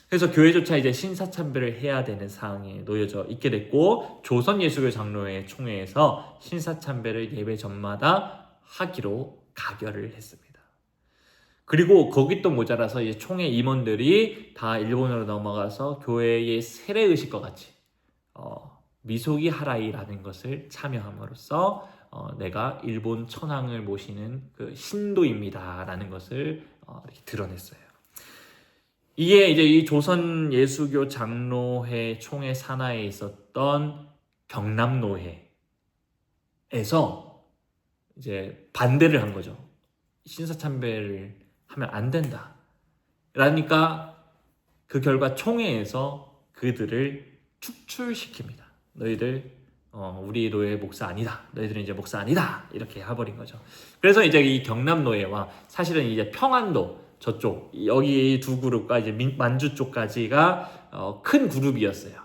그래서 교회조차 이제 신사참배를 해야 되는 상황에 놓여져 있게 됐고 조선 예수교 장로회 총회에서 신사참배를 예배 전마다 하기로 가결을 했습니다. 그리고 거기 또 모자라서 이제 총회 임원들이 다 일본으로 넘어가서 교회의 세례의식과 같이 미소기 하라이라는 것을 참여함으로써 내가 일본 천황을 모시는 그 신도입니다라는 것을 이렇게 드러냈어요. 이게 이제 이 조선 예수교 장로회 총회 산하에 있었던 경남노회에서 이제 반대를 한 거죠. 신사참배를 하면 안 된다. 그러니까 그 결과 총회에서 그들을 축출시킵니다. 너희들 우리 노예 목사 아니다. 너희들은 이제 목사 아니다. 이렇게 해버린 거죠. 그래서 이제 이 경남노예와 사실은 이제 평안도 저쪽 여기 두 그룹과 이제 만주 쪽까지가 큰 그룹이었어요.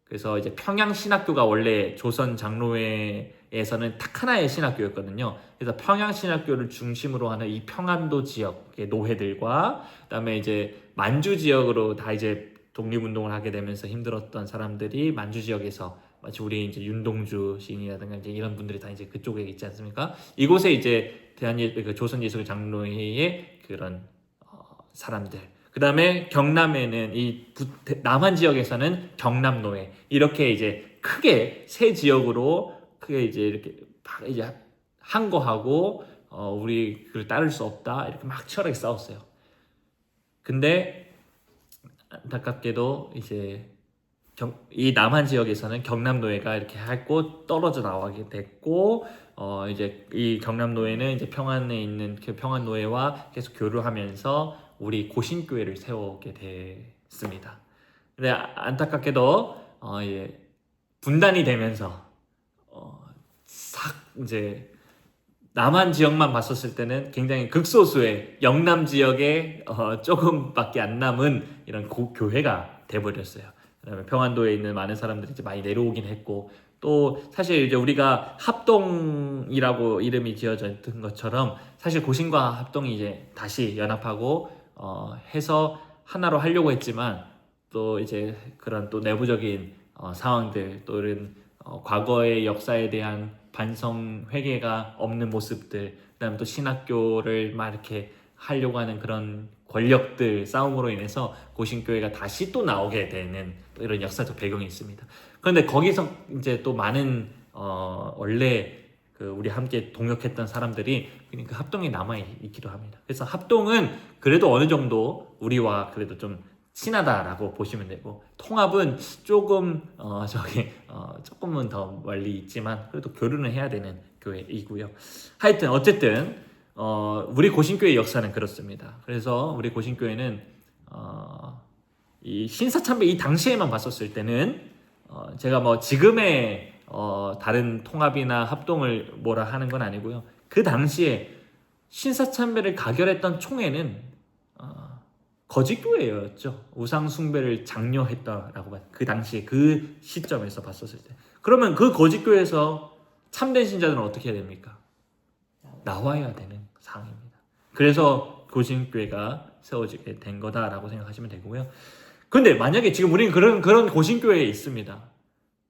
그래서 이제 평양신학교가 원래 조선 장로회에서는 딱 하나의 신학교였거든요. 그래서 평양신학교를 중심으로 하는 이 평안도 지역의 노회들과 그다음에 이제 만주 지역으로 다 이제 독립운동을 하게 되면서 힘들었던 사람들이 만주 지역에서 마치 우리 이제 윤동주 시인이라든가 이제 이런 분들이 다 이제 그쪽에 있지 않습니까? 이곳에 이제 그 조선 예수교 장로회의 그런 사람들. 그 다음에 경남에는 남한 지역에서는 경남노회 이렇게 이제 크게 세 지역으로 크게 이제 이렇게 막 이제 한 거하고 우리 그걸 따를 수 없다 이렇게 막 치열하게 싸웠어요. 근데 안타깝게도 이제 이 남한 지역에서는 경남노회가 이렇게 했고 떨어져 나가게 됐고 이제 이 경남노회는 이제 평안에 있는 그 평안노회와 계속 교류하면서 우리 고신교회를 세우게 됐습니다. 근데 안타깝게도 분단이 되면서 싹 이제 남한 지역만 봤었을 때는 굉장히 극소수의 영남 지역에 조금밖에 안 남은 이런 교회가 돼버렸어요. 그다음에 평안도에 있는 많은 사람들이 이제 많이 내려오긴 했고 또 사실 이제 우리가 합동이라고 이름이 지어져 있던 것처럼 사실 고신과 합동이 이제 다시 연합하고 해서 하나로 하려고 했지만 또 이제 그런 또 내부적인 상황들 또 이런 과거의 역사에 대한 반성 회개가 없는 모습들 그다음에 또 신학교를 막 이렇게 하려고 하는 그런 권력들 싸움으로 인해서 고신교회가 다시 또 나오게 되는 또 이런 역사적 배경이 있습니다. 그런데 거기서 이제 또 많은 원래 그 우리 함께 동역했던 사람들이 그러니까 합동에 남아 있기도 합니다. 그래서 합동은 그래도 어느 정도 우리와 그래도 좀 친하다라고 보시면 되고 통합은 조금 조금은 더 멀리 있지만 그래도 교류는 해야 되는 교회이고요. 하여튼 어쨌든 우리 고신교회 역사는 그렇습니다. 그래서 우리 고신교회는 이 신사참배 이 당시에만 봤었을 때는 제가 뭐 지금의 다른 통합이나 합동을 뭐라 하는 건 아니고요. 그 당시에 신사참배를 가결했던 총회는 거짓교회였죠. 우상숭배를 장려했다라고 그 당시에 그 시점에서 봤었을 때. 그러면 그 거짓교회에서 참된 신자들은 어떻게 해야 됩니까? 나와야 되는 상황입니다. 그래서 고신교회가 세워지게 된 거다라고 생각하시면 되고요. 그런데 만약에 지금 우리는 그런 고신교회에 있습니다.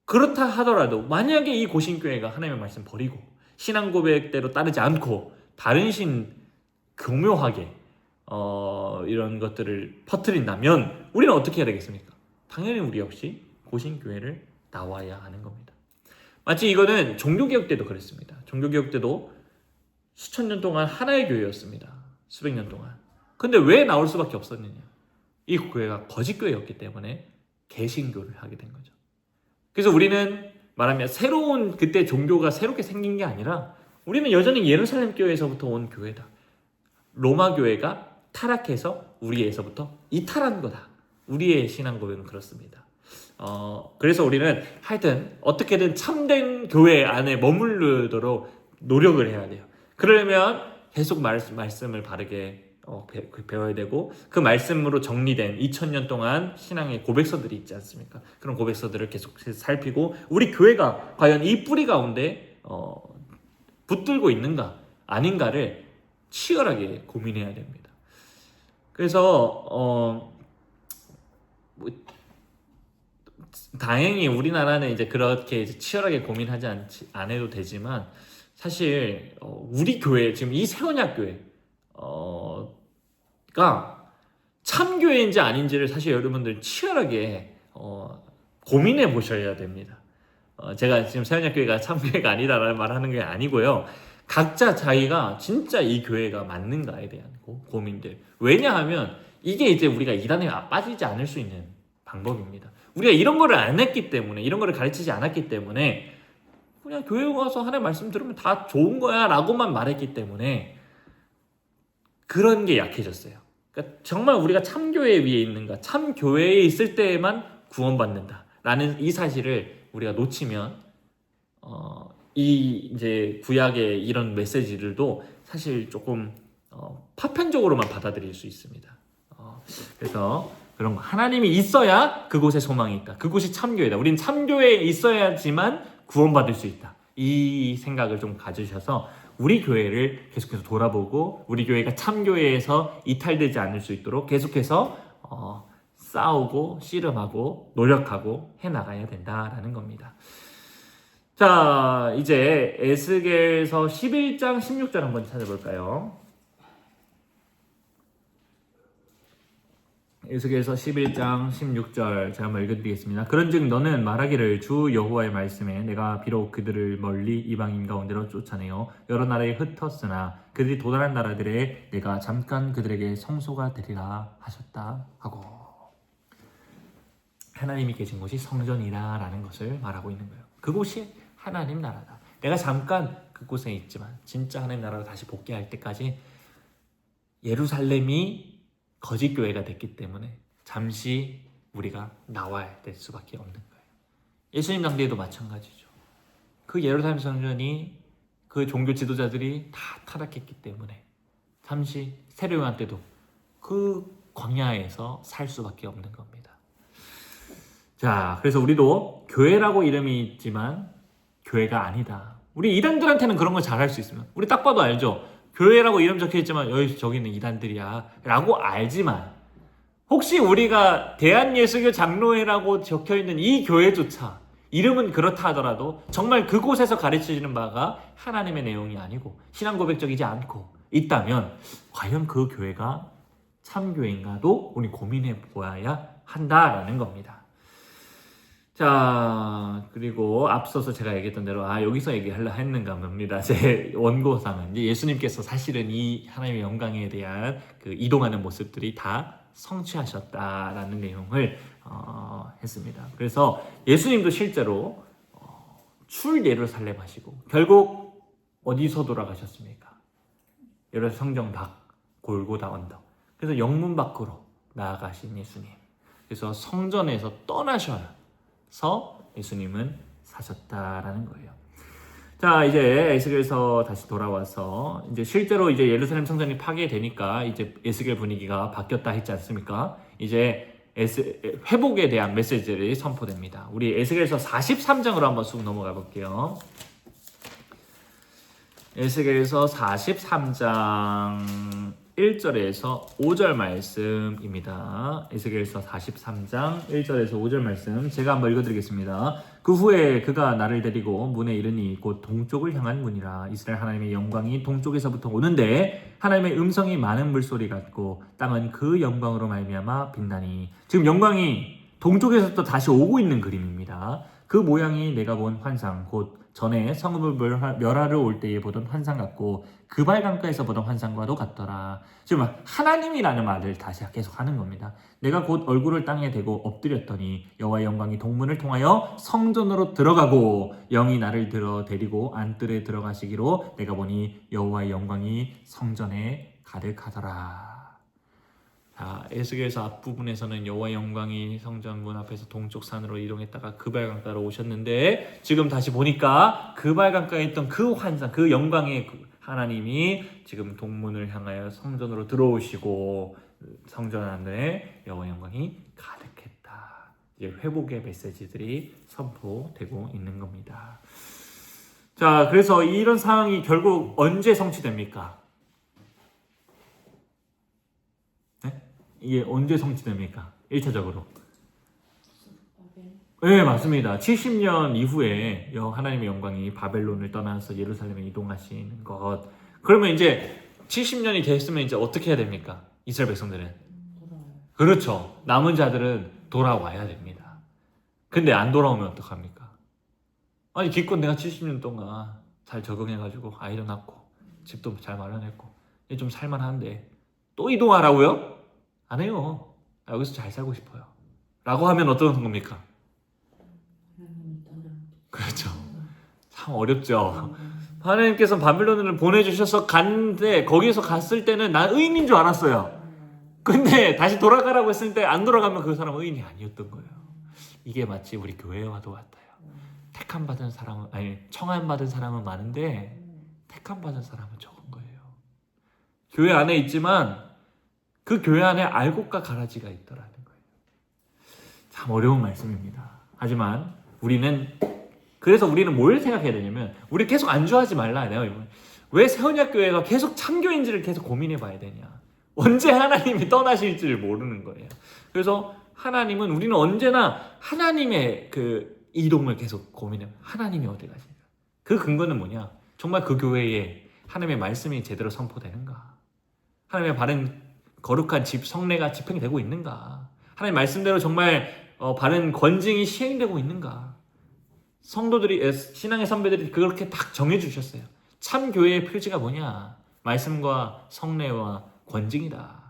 그렇다 하더라도 만약에 이 고신교회가 하나님의 말씀 버리고 신앙 고백대로 따르지 않고 다른 신 교묘하게 이런 것들을 퍼뜨린다면 우리는 어떻게 해야 되겠습니까? 당연히 우리 역시 고신교회를 나와야 하는 겁니다. 마치 이거는 종교개혁 때도 그랬습니다. 종교개혁 때도 수천 년 동안 하나의 교회였습니다. 수백 년 동안. 근데 왜 나올 수밖에 없었느냐? 이 교회가 거짓교회였기 때문에 개신교를 하게 된 거죠. 그래서 우리는 말하면 새로운 그때 종교가 새롭게 생긴 게 아니라 우리는 여전히 예루살렘 교회에서부터 온 교회다. 로마 교회가 타락해서 우리에서부터 이탈한 거다. 우리의 신앙 고백은 그렇습니다. 그래서 우리는 하여튼 어떻게든 참된 교회 안에 머무르도록 노력을 해야 돼요. 그러려면 계속 말씀을 바르게 배워야 되고 그 말씀으로 정리된 2000년 동안 신앙의 고백서들이 있지 않습니까? 그런 고백서들을 계속 살피고 우리 교회가 과연 이 뿌리 가운데 붙들고 있는가 아닌가를 치열하게 고민해야 됩니다. 그래서 다행히 우리나라는 이제 그렇게 이제 치열하게 고민하지 안 해도 되지만 사실 우리 교회 지금 이 세원약 교회 그러니까 참교회인지 아닌지를 사실 여러분들 치열하게 고민해 보셔야 됩니다. 제가 지금 세원역교회가 참교회가 아니다라는 말을 하는 게 아니고요. 각자 자기가 진짜 이 교회가 맞는가에 대한 고민들. 왜냐하면 이게 이제 우리가 이단에 빠지지 않을 수 있는 방법입니다. 우리가 이런 거를 안 했기 때문에, 이런 거를 가르치지 않았기 때문에 그냥 교회 가서 하나님 말씀 들으면 다 좋은 거야 라고만 말했기 때문에 그런 게 약해졌어요. 그러니까 정말 우리가 참교회 위에 있는가, 참교회에 있을 때에만 구원받는다 라는 이 사실을 우리가 놓치면 이 이제 구약의 이런 메시지들도 사실 조금 파편적으로만 받아들일 수 있습니다. 그래서 그런 거 하나님이 있어야 그곳에 소망이 있다. 그곳이 참교회다. 우린 참교회에 있어야지만 구원받을 수 있다. 이 생각을 좀 가지셔서 우리 교회를 계속해서 돌아보고 우리 교회가 참교회에서 이탈되지 않을 수 있도록 계속해서 싸우고 씨름하고 노력하고 해나가야 된다라는 겁니다. 자, 이제 에스겔서 11장 16절 한번 찾아볼까요? 에스겔서 11장 16절 제가 한번 읽어드리겠습니다. 그런즉 너는 말하기를 주 여호와의 말씀에 내가 비록 그들을 멀리 이방인 가운데로 쫓아내어 여러 나라에 흩었으나 그들이 도달한 나라들에 내가 잠깐 그들에게 성소가 되리라 하셨다 하고, 하나님이 계신 곳이 성전이라는 것을 말하고 있는 거예요. 그곳이 하나님 나라다. 내가 잠깐 그곳에 있지만 진짜 하나님 나라로 다시 복귀할 때까지 예루살렘이 거짓 교회가 됐기 때문에 잠시 우리가 나와야 될 수밖에 없는 거예요. 예수님 당대에도 마찬가지죠. 그 예루살렘 성전이 그 종교 지도자들이 다 타락했기 때문에 잠시 세례요한 때도 그 광야에서 살 수밖에 없는 겁니다. 자, 그래서 우리도 교회라고 이름이 있지만 교회가 아니다. 우리 이단들한테는 그런 걸 잘할 수 있으면 우리 딱 봐도 알죠. 교회라고 이름 적혀있지만 여기 저기는 이단들이야 라고 알지만 혹시 우리가 대한예수교 장로회라고 적혀있는 이 교회조차 이름은 그렇다 하더라도 정말 그곳에서 가르쳐지는 바가 하나님의 내용이 아니고 신앙 고백적이지 않고 있다면 과연 그 교회가 참교회인가도 우리 고민해 보아야 한다라는 겁니다. 자, 그리고 앞서서 제가 얘기했던 대로 여기서 얘기하려 했는가 봅니다. 제 원고상은 이제 예수님께서 사실은 이 하나님의 영광에 대한 그 이동하는 모습들이 다 성취하셨다라는 내용을 했습니다. 그래서 예수님도 실제로 출 예루살렘 하시고 결국 어디서 돌아가셨습니까? 예루살렘 성정 밖 골고다 언덕. 그래서 영문 밖으로 나아가신 예수님. 그래서 성전에서 떠나셔서 예수님은 사셨다라는 거예요. 자, 이제 에스겔서 다시 돌아와서 이제 실제로 이제 예루살렘 성전이 파괴되니까 이제 에스겔 분위기가 바뀌었다 했지 않습니까? 이제 회복에 대한 메시지들이 선포됩니다. 우리 에스겔서 43장으로 한번 쑥 넘어가 볼게요. 에스겔서 43장 1절에서 5절 말씀입니다. 에스겔서 43장 1절에서 5절 말씀 제가 한번 읽어드리겠습니다. 그 후에 그가 나를 데리고 문에 이르니 곧 동쪽을 향한 문이라. 이스라엘 하나님의 영광이 동쪽에서부터 오는데 하나님의 음성이 많은 물소리 같고 땅은 그 영광으로 말미암아 빛나니. 지금 영광이 동쪽에서부터 다시 오고 있는 그림입니다. 그 모양이 내가 본 환상 곧 전에 성읍을 멸하러 올 때에 보던 환상 같고 그발 강가에서 보던 환상과도 같더라. 지금 하나님이라는 말을 다시 계속 하는 겁니다. 내가 곧 얼굴을 땅에 대고 엎드렸더니 여호와의 영광이 동문을 통하여 성전으로 들어가고 영이 나를 데리고 안뜰에 들어가시기로 내가 보니 여호와의 영광이 성전에 가득하더라. 자, 에스겔서 앞부분에서는 여호와의 영광이 성전 문 앞에서 동쪽 산으로 이동했다가 그발 강가로 오셨는데 지금 다시 보니까 그발 강가에 있던 그 환상, 그 영광의 하나님이 지금 동문을 향하여 성전으로 들어오시고 성전 안에 여호와의 영광이 가득했다. 이제 회복의 메시지들이 선포되고 있는 겁니다. 자, 그래서 이런 상황이 결국 언제 성취됩니까? 이게 언제 성취됩니까? 1차적으로. 네, 맞습니다. 70년 이후에 하나님의 영광이 바벨론을 떠나서 예루살렘에 이동하시는 것. 그러면 이제 70년이 됐으면 이제 어떻게 해야 됩니까? 이스라엘 백성들은. 돌아와요. 그렇죠. 남은 자들은 돌아와야 됩니다. 근데 안 돌아오면 어떡합니까? 아니 기껏 내가 70년 동안 잘 적응해가지고 아이도 낳고 집도 잘 마련했고 이제 좀 살만한데 또 이동하라고요? 안 해요. 나 여기서 잘 살고 싶어요. 라고 하면 어떤 겁니까? 하나님이 떠나. 그렇죠. 참 어렵죠. 하나님께서 바빌론을 보내주셔서 갔는데 거기서 갔을 때는 난 의인인 줄 알았어요. 근데 다시 돌아가라고 했을 때 안 돌아가면 그 사람은 의인이 아니었던 거예요. 이게 마치 우리 교회와도 같아요. 택함 받은 사람은 아니 청함 받은 사람은 많은데 택함 받은 사람은 적은 거예요. 교회 안에 있지만 그 교회 안에 알곡과 가라지가 있더라는 거예요. 참 어려운 말씀입니다. 하지만 그래서 우리는 뭘 생각해야 되냐면 우리 계속 안주하지 말라. 내가 왜 세원약교회가 계속 참교인지를 계속 고민해 봐야 되냐. 언제 하나님이 떠나실지를 모르는 거예요. 그래서 우리는 언제나 하나님의 그 이동을 계속 고민해. 하나님이 어디 가시냐. 그 근거는 뭐냐. 정말 그 교회에 하나님의 말씀이 제대로 선포되는가. 하나님의 바른 거룩한 성례가 집행이 되고 있는가. 하나님 말씀대로 정말 바른 권징이 시행되고 있는가. 성도들이 신앙의 선배들이 그렇게 딱 정해주셨어요. 참 교회의 표지가 뭐냐. 말씀과 성례와 권징이다.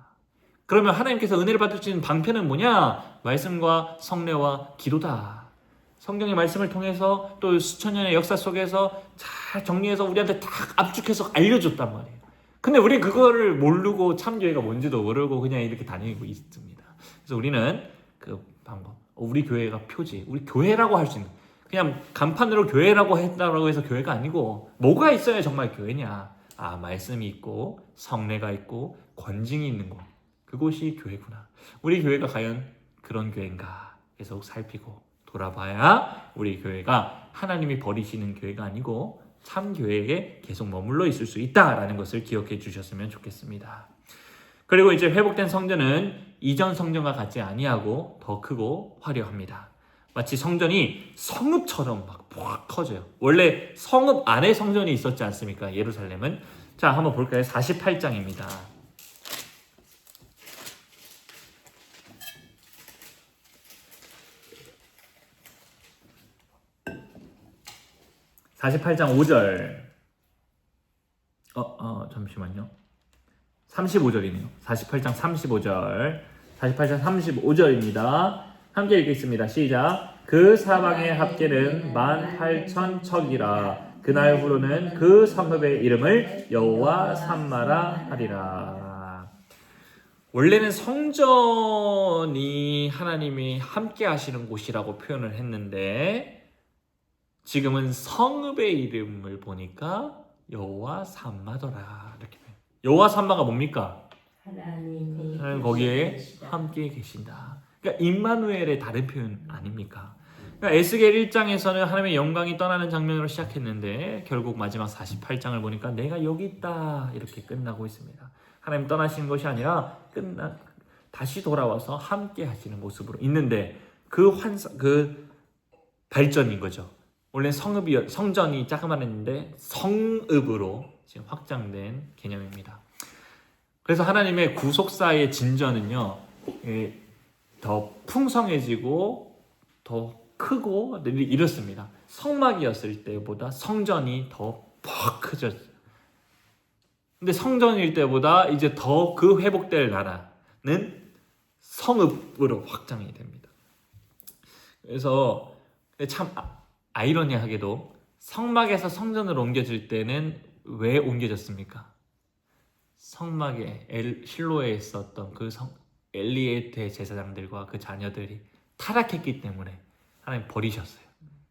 그러면 하나님께서 은혜를 받을 수 있는 방편은 뭐냐? 말씀과 성례와 기도다. 성경의 말씀을 통해서 또 수천 년의 역사 속에서 잘 정리해서 우리한테 딱 압축해서 알려줬단 말이에요. 근데 우리 그거를 모르고 참교회가 뭔지도 모르고 그냥 이렇게 다니고 있습니다. 그래서 우리는 그 방법, 우리 교회가 표지, 우리 교회라고 할 수 있는, 그냥 간판으로 교회라고 했다고 해서 교회가 아니고 뭐가 있어야 정말 교회냐? 말씀이 있고 성례가 있고 권징이 있는 곳, 그곳이 교회구나. 우리 교회가 과연 그런 교회인가 계속 살피고 돌아봐야 우리 교회가 하나님이 버리시는 교회가 아니고 참 교회에 계속 머물러 있을 수 있다라는 것을 기억해 주셨으면 좋겠습니다. 그리고 이제 회복된 성전은 이전 성전과 같지 아니하고 더 크고 화려합니다. 마치 성전이 성읍처럼 막 커져요. 원래 성읍 안에 성전이 있었지 않습니까? 예루살렘은. 자, 한번 볼까요? 48장입니다. 48장 5절. 잠시만요. 35절이네요. 48장 35절. 48장 35절입니다. 함께 읽겠습니다. 시작. 그 사방의 합계는 18,000척이라. 그날 후로는 그 성읍의 이름을 여호와 삼마라 하리라. 원래는 성전이 하나님이 함께 하시는 곳이라고 표현을 했는데 지금은 성읍의 이름을 보니까 여호와 삼마더라. 이렇게. 여호와 삼마가 뭡니까? 하나님이 거기에 함께 계신다. 그러니까 임마누엘의 다른 표현 아닙니까? 그러니까 에스겔 1장에서는 하나님의 영광이 떠나는 장면으로 시작했는데 결국 마지막 48장을 보니까 내가 여기 있다 이렇게 끝나고 있습니다. 하나님 떠나시는 것이 아니라 다시 돌아와서 함께 하시는 모습으로 있는데 그 발전인 거죠. 원래 성전이 자그마했는데 성읍으로 지금 확장된 개념입니다. 그래서 하나님의 구속사의 진전은요, 더 풍성해지고 더 크고 이렇습니다. 성막이었을 때보다 성전이 더 크졌어요. 근데 성전일 때보다 이제 더 그 회복될 나라는 성읍으로 확장이 됩니다. 그래서 참 아이러니하게도 성막에서 성전으로 옮겨질 때는 왜 옮겨졌습니까? 성막에 실로에 있었던 그 엘리에트의 제사장들과 그 자녀들이 타락했기 때문에 하나님 버리셨어요.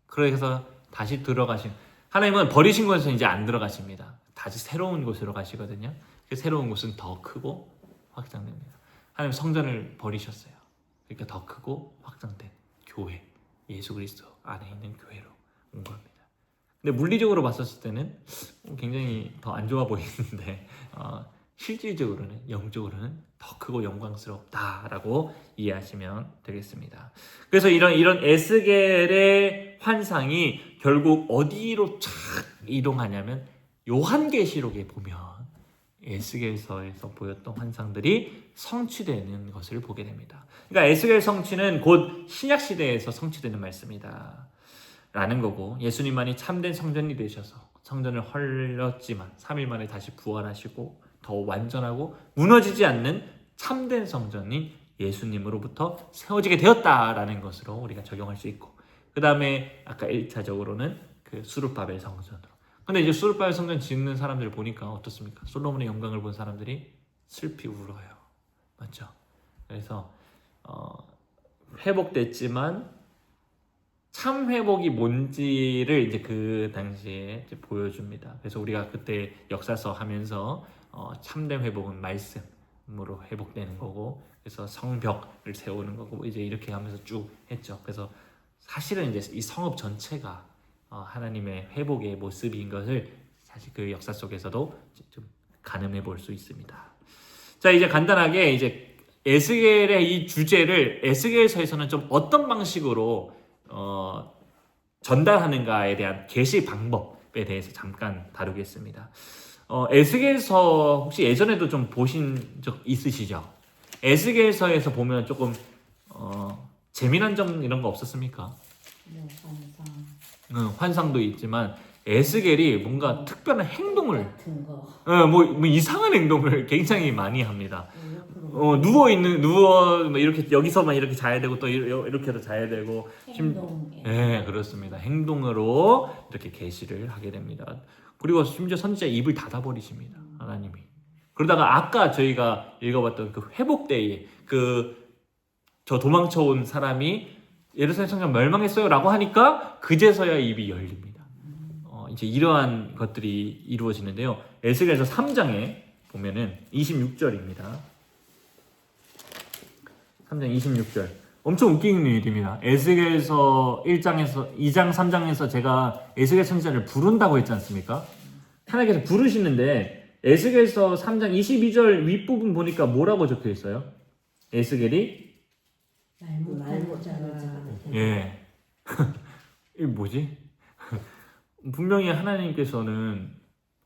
그래서 다시 들어가신, 하나님은 버리신 곳에서 이제 안 들어가십니다. 다시 새로운 곳으로 가시거든요. 그 새로운 곳은 더 크고 확장됩니다. 하나님 성전을 버리셨어요. 그러니까 더 크고 확장된 교회, 예수 그리스도 안에 있는 교회로 온 겁니다. 근데 물리적으로 봤었을 때는 굉장히 더 안 좋아 보이는데 실질적으로는, 영적으로는 더 크고 영광스럽다라고 이해하시면 되겠습니다. 그래서 이런 에스겔의 환상이 결국 어디로 착 이동하냐면 요한계시록에 보면 에스겔서에서 보였던 환상들이 성취되는 것을 보게 됩니다. 그러니까 에스겔 성취는 곧 신약 시대에서 성취되는 말씀이다 라는 거고, 예수님만이 참된 성전이 되셔서 성전을 헐렸지만 3일 만에 다시 부활하시고 더 완전하고 무너지지 않는 참된 성전이 예수님으로부터 세워지게 되었다라는 것으로 우리가 적용할 수 있고, 그 다음에 아까 1차적으로는 그 수룹바벨 성전으로. 근데 이제 수룹바벨 성전 짓는 사람들을 보니까 어떻습니까? 솔로몬의 영광을 본 사람들이 슬피 울어요. 맞죠? 그래서 회복됐지만 참 회복이 뭔지를 이제 그 당시에 이제 보여줍니다. 그래서 우리가 그때 역사서 하면서 참된 회복은 말씀으로 회복되는 거고, 그래서 성벽을 세우는 거고, 이제 이렇게 하면서 쭉 했죠. 그래서 사실은 이제 이 성읍 전체가 하나님의 회복의 모습인 것을 사실 그 역사 속에서도 좀 가늠해 볼 수 있습니다. 자, 이제 간단하게 이제 에스겔의 이 주제를 에스겔서에서는 좀 어떤 방식으로 전달하는가에 대한 계시 방법에 대해서 잠깐 다루겠습니다. 에스겔서 혹시 예전에도 좀 보신 적 있으시죠? 에스겔서에서 보면 조금 재미난 점 이런 거 없었습니까? 네, 환상 환상도 있지만 에스겔이 뭔가 특별한 행동을 같은 거. 뭐 이상한 행동을 굉장히 많이 합니다. 옆으로 누워 이렇게 여기서만 이렇게 자야 되고 또 이렇게도 자야 되고, 행동에 네, 그렇습니다. 행동으로 이렇게 계시를 하게 됩니다. 그리고 심지어 선지자 입을 닫아버리십니다. 하나님이. 그러다가 아까 저희가 읽어봤던 그 회복대에 저 도망쳐온 사람이 예루살렘 성전 멸망했어요라고 하니까 그제서야 입이 열립니다. 이제 이러한 것들이 이루어지는데요. 에스겔서 3장에 보면은 26절입니다. 3장 26절. 엄청 웃기는 일입니다. 에스겔서 1장에서 2장 3장에서 제가 에스겔 선지자를 부른다고 했지 않습니까? 하나님께서 부르시는데 에스겔서 3장 22절 윗부분 보니까 뭐라고 적혀 있어요? 에스겔이 말 못하는 자가 예. 이게 뭐지? 분명히 하나님께서는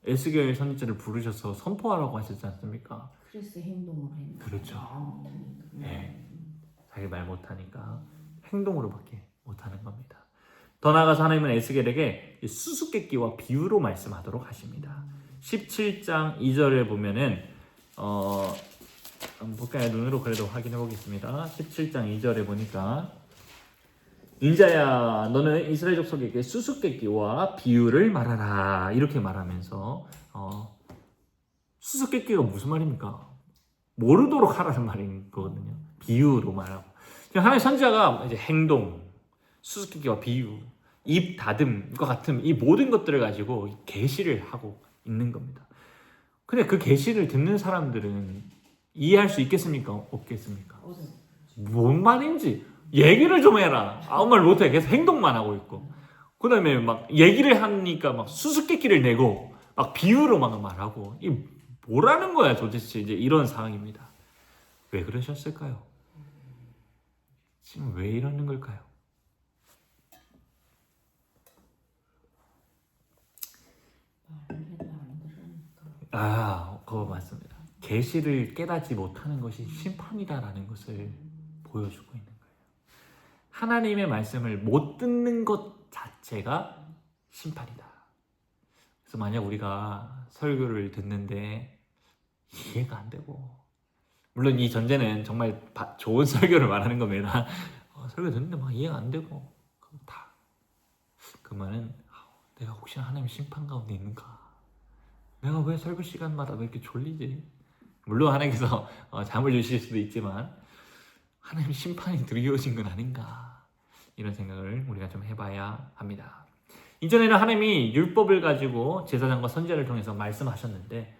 에스겔 선지자를 부르셔서 선포하라고 하셨지 않습니까? 그래서 행동을 했는 그렇죠. 거예요. 예. 자기 말 못하니까 행동으로밖에 못하는 겁니다. 더 나아가서 하나님은 에스겔에게 수수께끼와 비유로 말씀하도록 하십니다. 17장 2절에 보면은 한번 볼까요? 눈으로 그래도 확인해 보겠습니다. 17장 2절에 보니까 인자야 너는 이스라엘 족속에게 수수께끼와 비유를 말하라 이렇게 말하면서 수수께끼가 무슨 말입니까? 모르도록 하라는 말인 거거든요. 비유로 말하고. 하나의 선지자가 이제 행동, 수수께끼와 비유, 입 다듬과 같은 이 모든 것들을 가지고 계시를 하고 있는 겁니다. 근데 그 계시를 듣는 사람들은 이해할 수 있겠습니까? 없겠습니까? 뭔 말인지 얘기를 좀 해라. 아무 말 못해. 계속 행동만 하고 있고. 그 다음에 막 얘기를 하니까 막 수수께끼를 내고 막 비유로 막 말하고. 이 뭐라는 거야 도대체. 이제 이런 상황입니다. 왜 그러셨을까요? 지금 왜 이러는 걸까요? 말을 해도 안 들으니까. 그거 맞습니다. 계시를 깨닫지 못하는 것이 심판이다라는 것을 보여주고 있는 거예요. 하나님의 말씀을 못 듣는 것 자체가 심판이다. 그래서 만약 우리가 설교를 듣는데 이해가 안 되고, 물론 이 전제는 정말 좋은 설교를 말하는 겁니다. 설교 듣는데 막 이해가 안 되고, 그러면은 내가 혹시나 하나님 심판 가운데 있는가? 내가 왜 설교 시간마다 왜 이렇게 졸리지? 물론 하나님께서 잠을 주실 수도 있지만 하나님 심판이 드리워진 건 아닌가? 이런 생각을 우리가 좀 해봐야 합니다. 이전에는 하나님이 율법을 가지고 제사장과 선지자를 통해서 말씀하셨는데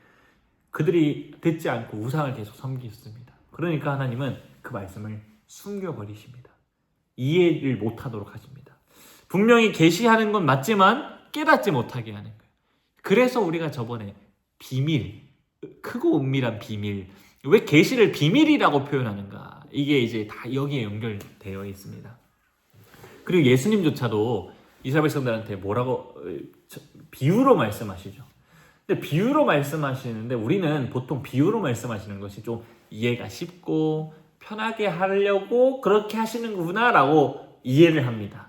그들이 듣지 않고 우상을 계속 섬겼습니다. 그러니까 하나님은 그 말씀을 숨겨버리십니다. 이해를 못하도록 하십니다. 분명히 계시하는 건 맞지만 깨닫지 못하게 하는 거예요. 그래서 우리가 저번에 비밀, 크고 은밀한 비밀, 왜 계시를 비밀이라고 표현하는가? 이게 이제 다 여기에 연결되어 있습니다. 그리고 예수님조차도 이스라엘 백성들한테 뭐라고 비유로 말씀하시죠. 근데 비유로 말씀하시는데 우리는 보통 비유로 말씀하시는 것이 좀 이해가 쉽고 편하게 하려고 그렇게 하시는구나 라고 이해를 합니다.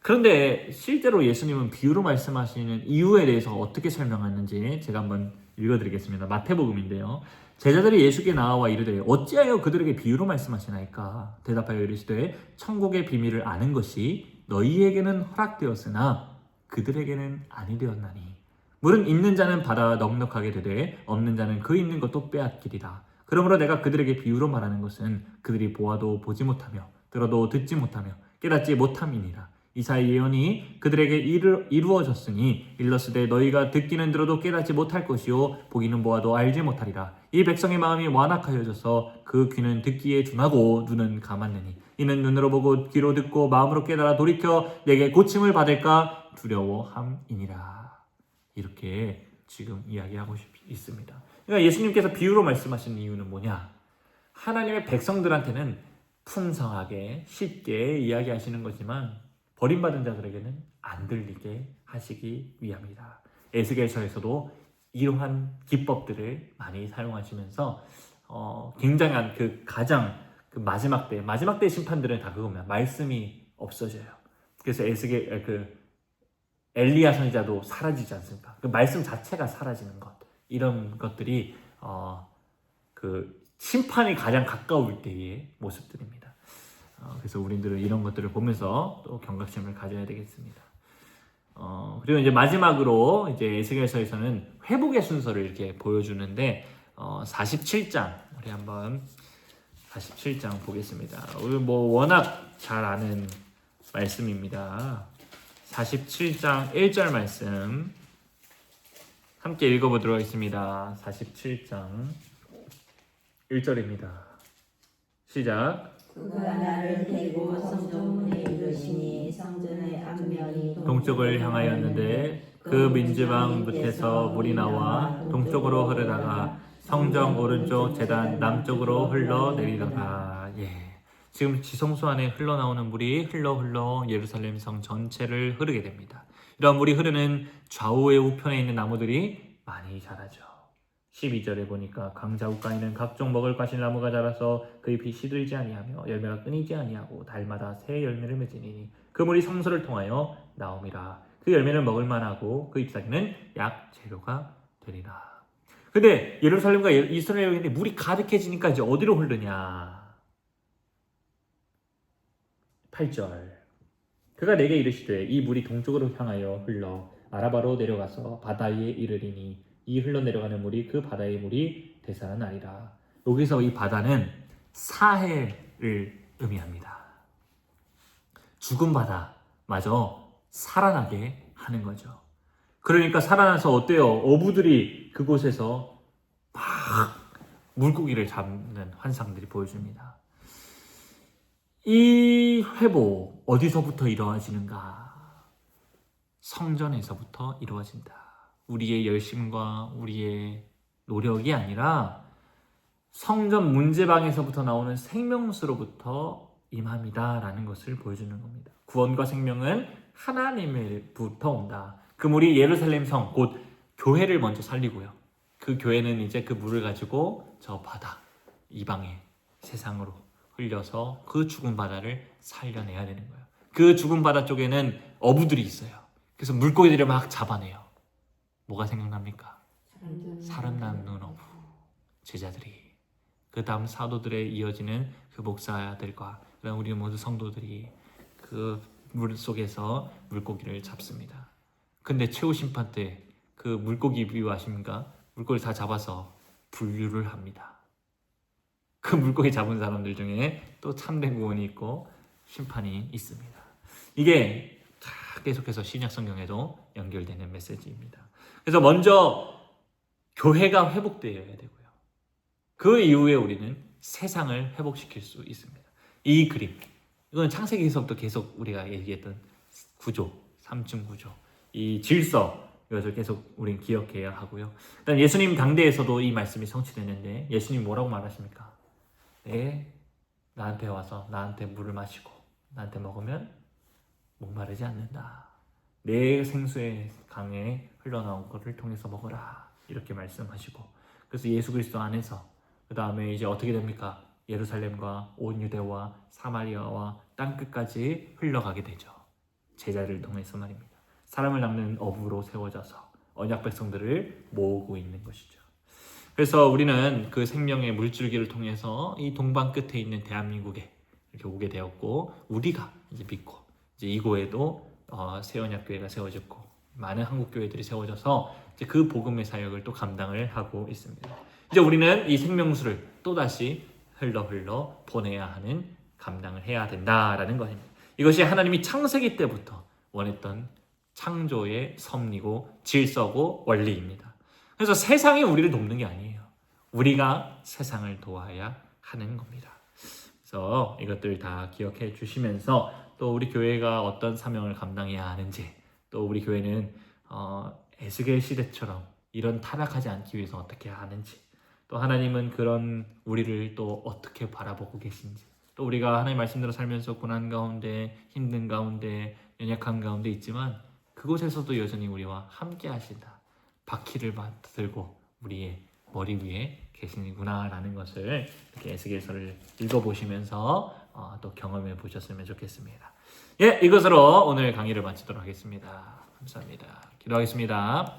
그런데 실제로 예수님은 비유로 말씀하시는 이유에 대해서 어떻게 설명하는지 제가 한번 읽어드리겠습니다. 마태복음인데요. 제자들이 예수께 나와 이르되 어찌하여 그들에게 비유로 말씀하시나이까? 대답하여 이르시되 천국의 비밀을 아는 것이 너희에게는 허락되었으나 그들에게는 아니 되었나니 물은 있는 자는 받아 넉넉하게 되되 없는 자는 그 있는 것도 빼앗기리라. 그러므로 내가 그들에게 비유로 말하는 것은 그들이 보아도 보지 못하며 들어도 듣지 못하며 깨닫지 못함이니라. 이사야 예언이 그들에게 이루어졌으니 일러스되 너희가 듣기는 들어도 깨닫지 못할 것이요 보기는 보아도 알지 못하리라. 이 백성의 마음이 완악하여져서 그 귀는 듣기에 둔하고 눈은 감았느니 이는 눈으로 보고 귀로 듣고 마음으로 깨달아 돌이켜 내게 고침을 받을까 두려워함이니라. 이렇게 지금 이야기하고 있습니다. 그러니까 예수님께서 비유로 말씀하시는 이유는 뭐냐? 하나님의 백성들한테는 풍성하게 쉽게 이야기하시는 거지만 버림받은 자들에게는 안 들리게 하시기 위함이다. 에스겔서에서도 이러한 기법들을 많이 사용하시면서 굉장한 그 가장 그 마지막 때 심판들은 다 그겁니다. 말씀이 없어져요. 그래서 엘리야 선지자도 사라지지 않습니까? 그 말씀 자체가 사라지는 것, 이런 것들이 그 심판이 가장 가까울 때의 모습들입니다. 그래서 우리들은 이런 것들을 보면서 또 경각심을 가져야 되겠습니다. 그리고 이제 마지막으로 이제 에스겔서에서는 회복의 순서를 이렇게 보여주는데 47장 우리 한번 47장 보겠습니다. 우리 뭐 워낙 잘 아는 말씀입니다. 47장 1절 말씀 함께 읽어보도록 하겠습니다. 47장 1절입니다. 시작. 그가 나를 데리고 성전문에 이르시니 성전의 앞면이 동쪽을 향하였는데 그 민지방 밑에서 물이 나와 동쪽으로 흐르다가 성전 오른쪽 제단 남쪽으로 흘러내리다가 지금 지성소 안에 흘러나오는 물이 흘러 예루살렘 성 전체를 흐르게 됩니다. 이런 물이 흐르는 좌우의 우편에 있는 나무들이 많이 자라죠. 12절에 보니까 강자우가에는 각종 먹을 과실 나무가 자라서 그 잎이 시들지 아니하며 열매가 끊이지 아니하고 달마다 새 열매를 맺으니 그 물이 성소를 통하여 나옴이라. 그 열매를 먹을 만하고 그 잎사귀는 약 재료가 되리라. 근데 예루살렘과 이스라엘에 물이 가득해지니까 이제 어디로 흐르냐? 8절. 그가 내게 이르시되 이 물이 동쪽으로 향하여 흘러 아라바로 내려가서 바다에 이르리니 이 흘러내려가는 물이 그 바다의 물이 되살아나리라. 여기서 이 바다는 사해를 의미합니다. 죽은 바다 마저 살아나게 하는 거죠. 그러니까 살아나서 어때요? 어부들이 그곳에서 막 물고기를 잡는 환상들이 보여줍니다. 이 회복 어디서부터 이루어지는가? 성전에서부터 이루어진다. 우리의 열심과 우리의 노력이 아니라 성전 문제방에서부터 나오는 생명수로부터 임함이다라는 것을 보여주는 겁니다. 구원과 생명은 하나님으로부터 온다. 그 물이 예루살렘 성, 곧 교회를 먼저 살리고요. 그 교회는 이제 그 물을 가지고 저 바다, 이방의 세상으로 흘려서 그 죽은 바다를 살려내야 되는 거예요. 그 죽은 바다 쪽에는 어부들이 있어요. 그래서 물고기들을 막 잡아내요. 뭐가 생각납니까? 사람 낳는 어부, 제자들이. 그 다음 사도들에 이어지는 그 목사들과 그다음 우리 모두 성도들이 그 물 속에서 물고기를 잡습니다. 근데 최후 심판 때 그 물고기 비유 아십니까? 물고기 다 잡아서 분류를 합니다. 그 물고기 잡은 사람들 중에 또 참된 구원이 있고 심판이 있습니다. 이게 계속해서 신약 성경에도 연결되는 메시지입니다. 그래서 먼저 교회가 회복되어야 되고요. 그 이후에 우리는 세상을 회복시킬 수 있습니다. 이 그림, 이건 창세기에서부터 계속 우리가 얘기했던 구조, 3층 구조, 이 질서, 이것을 계속 우리는 기억해야 하고요. 일단 예수님 당대에서도 이 말씀이 성취되는데 예수님 뭐라고 말하십니까? 네, 나한테 와서 나한테 물을 마시고 나한테 먹으면 목마르지 않는다. 내 생수의 강에 흘러나온 것을 통해서 먹어라 이렇게 말씀하시고, 그래서 예수 그리스도 안에서 그 다음에 이제 어떻게 됩니까? 예루살렘과 온 유대와 사마리아와 땅끝까지 흘러가게 되죠. 제자를 통해서 말입니다. 사람을 낚는 어부로 세워져서 언약 백성들을 모으고 있는 것이죠. 그래서 우리는 그 생명의 물줄기를 통해서 이 동방 끝에 있는 대한민국에 이렇게 오게 되었고, 우리가 이제 믿고 이제 이고에도 새언약교회가 세워졌고 많은 한국 교회들이 세워져서 이제 그 복음의 사역을 또 감당을 하고 있습니다. 이제 우리는 이 생명수를 또 다시 흘러 보내야 하는 감당을 해야 된다라는 것입니다. 이것이 하나님이 창세기 때부터 원했던 창조의 섭리고 질서고 원리입니다. 그래서 세상이 우리를 돕는 게 아니에요. 우리가 세상을 도와야 하는 겁니다. 그래서 이것들 다 기억해 주시면서 또 우리 교회가 어떤 사명을 감당해야 하는지, 또 우리 교회는 에스겔 시대처럼 이런 타락하지 않기 위해서 어떻게 해야 하는지, 또 하나님은 그런 우리를 또 어떻게 바라보고 계신지, 또 우리가 하나님 말씀대로 살면서 고난 가운데, 힘든 가운데, 연약한 가운데 있지만 그곳에서도 여전히 우리와 함께 하신다, 바퀴를 들고 우리의 머리 위에 계시구나라는 것을 이렇게 에스겔서를 읽어보시면서 또 경험해 보셨으면 좋겠습니다. 예, 이것으로 오늘 강의를 마치도록 하겠습니다. 감사합니다. 기도하겠습니다.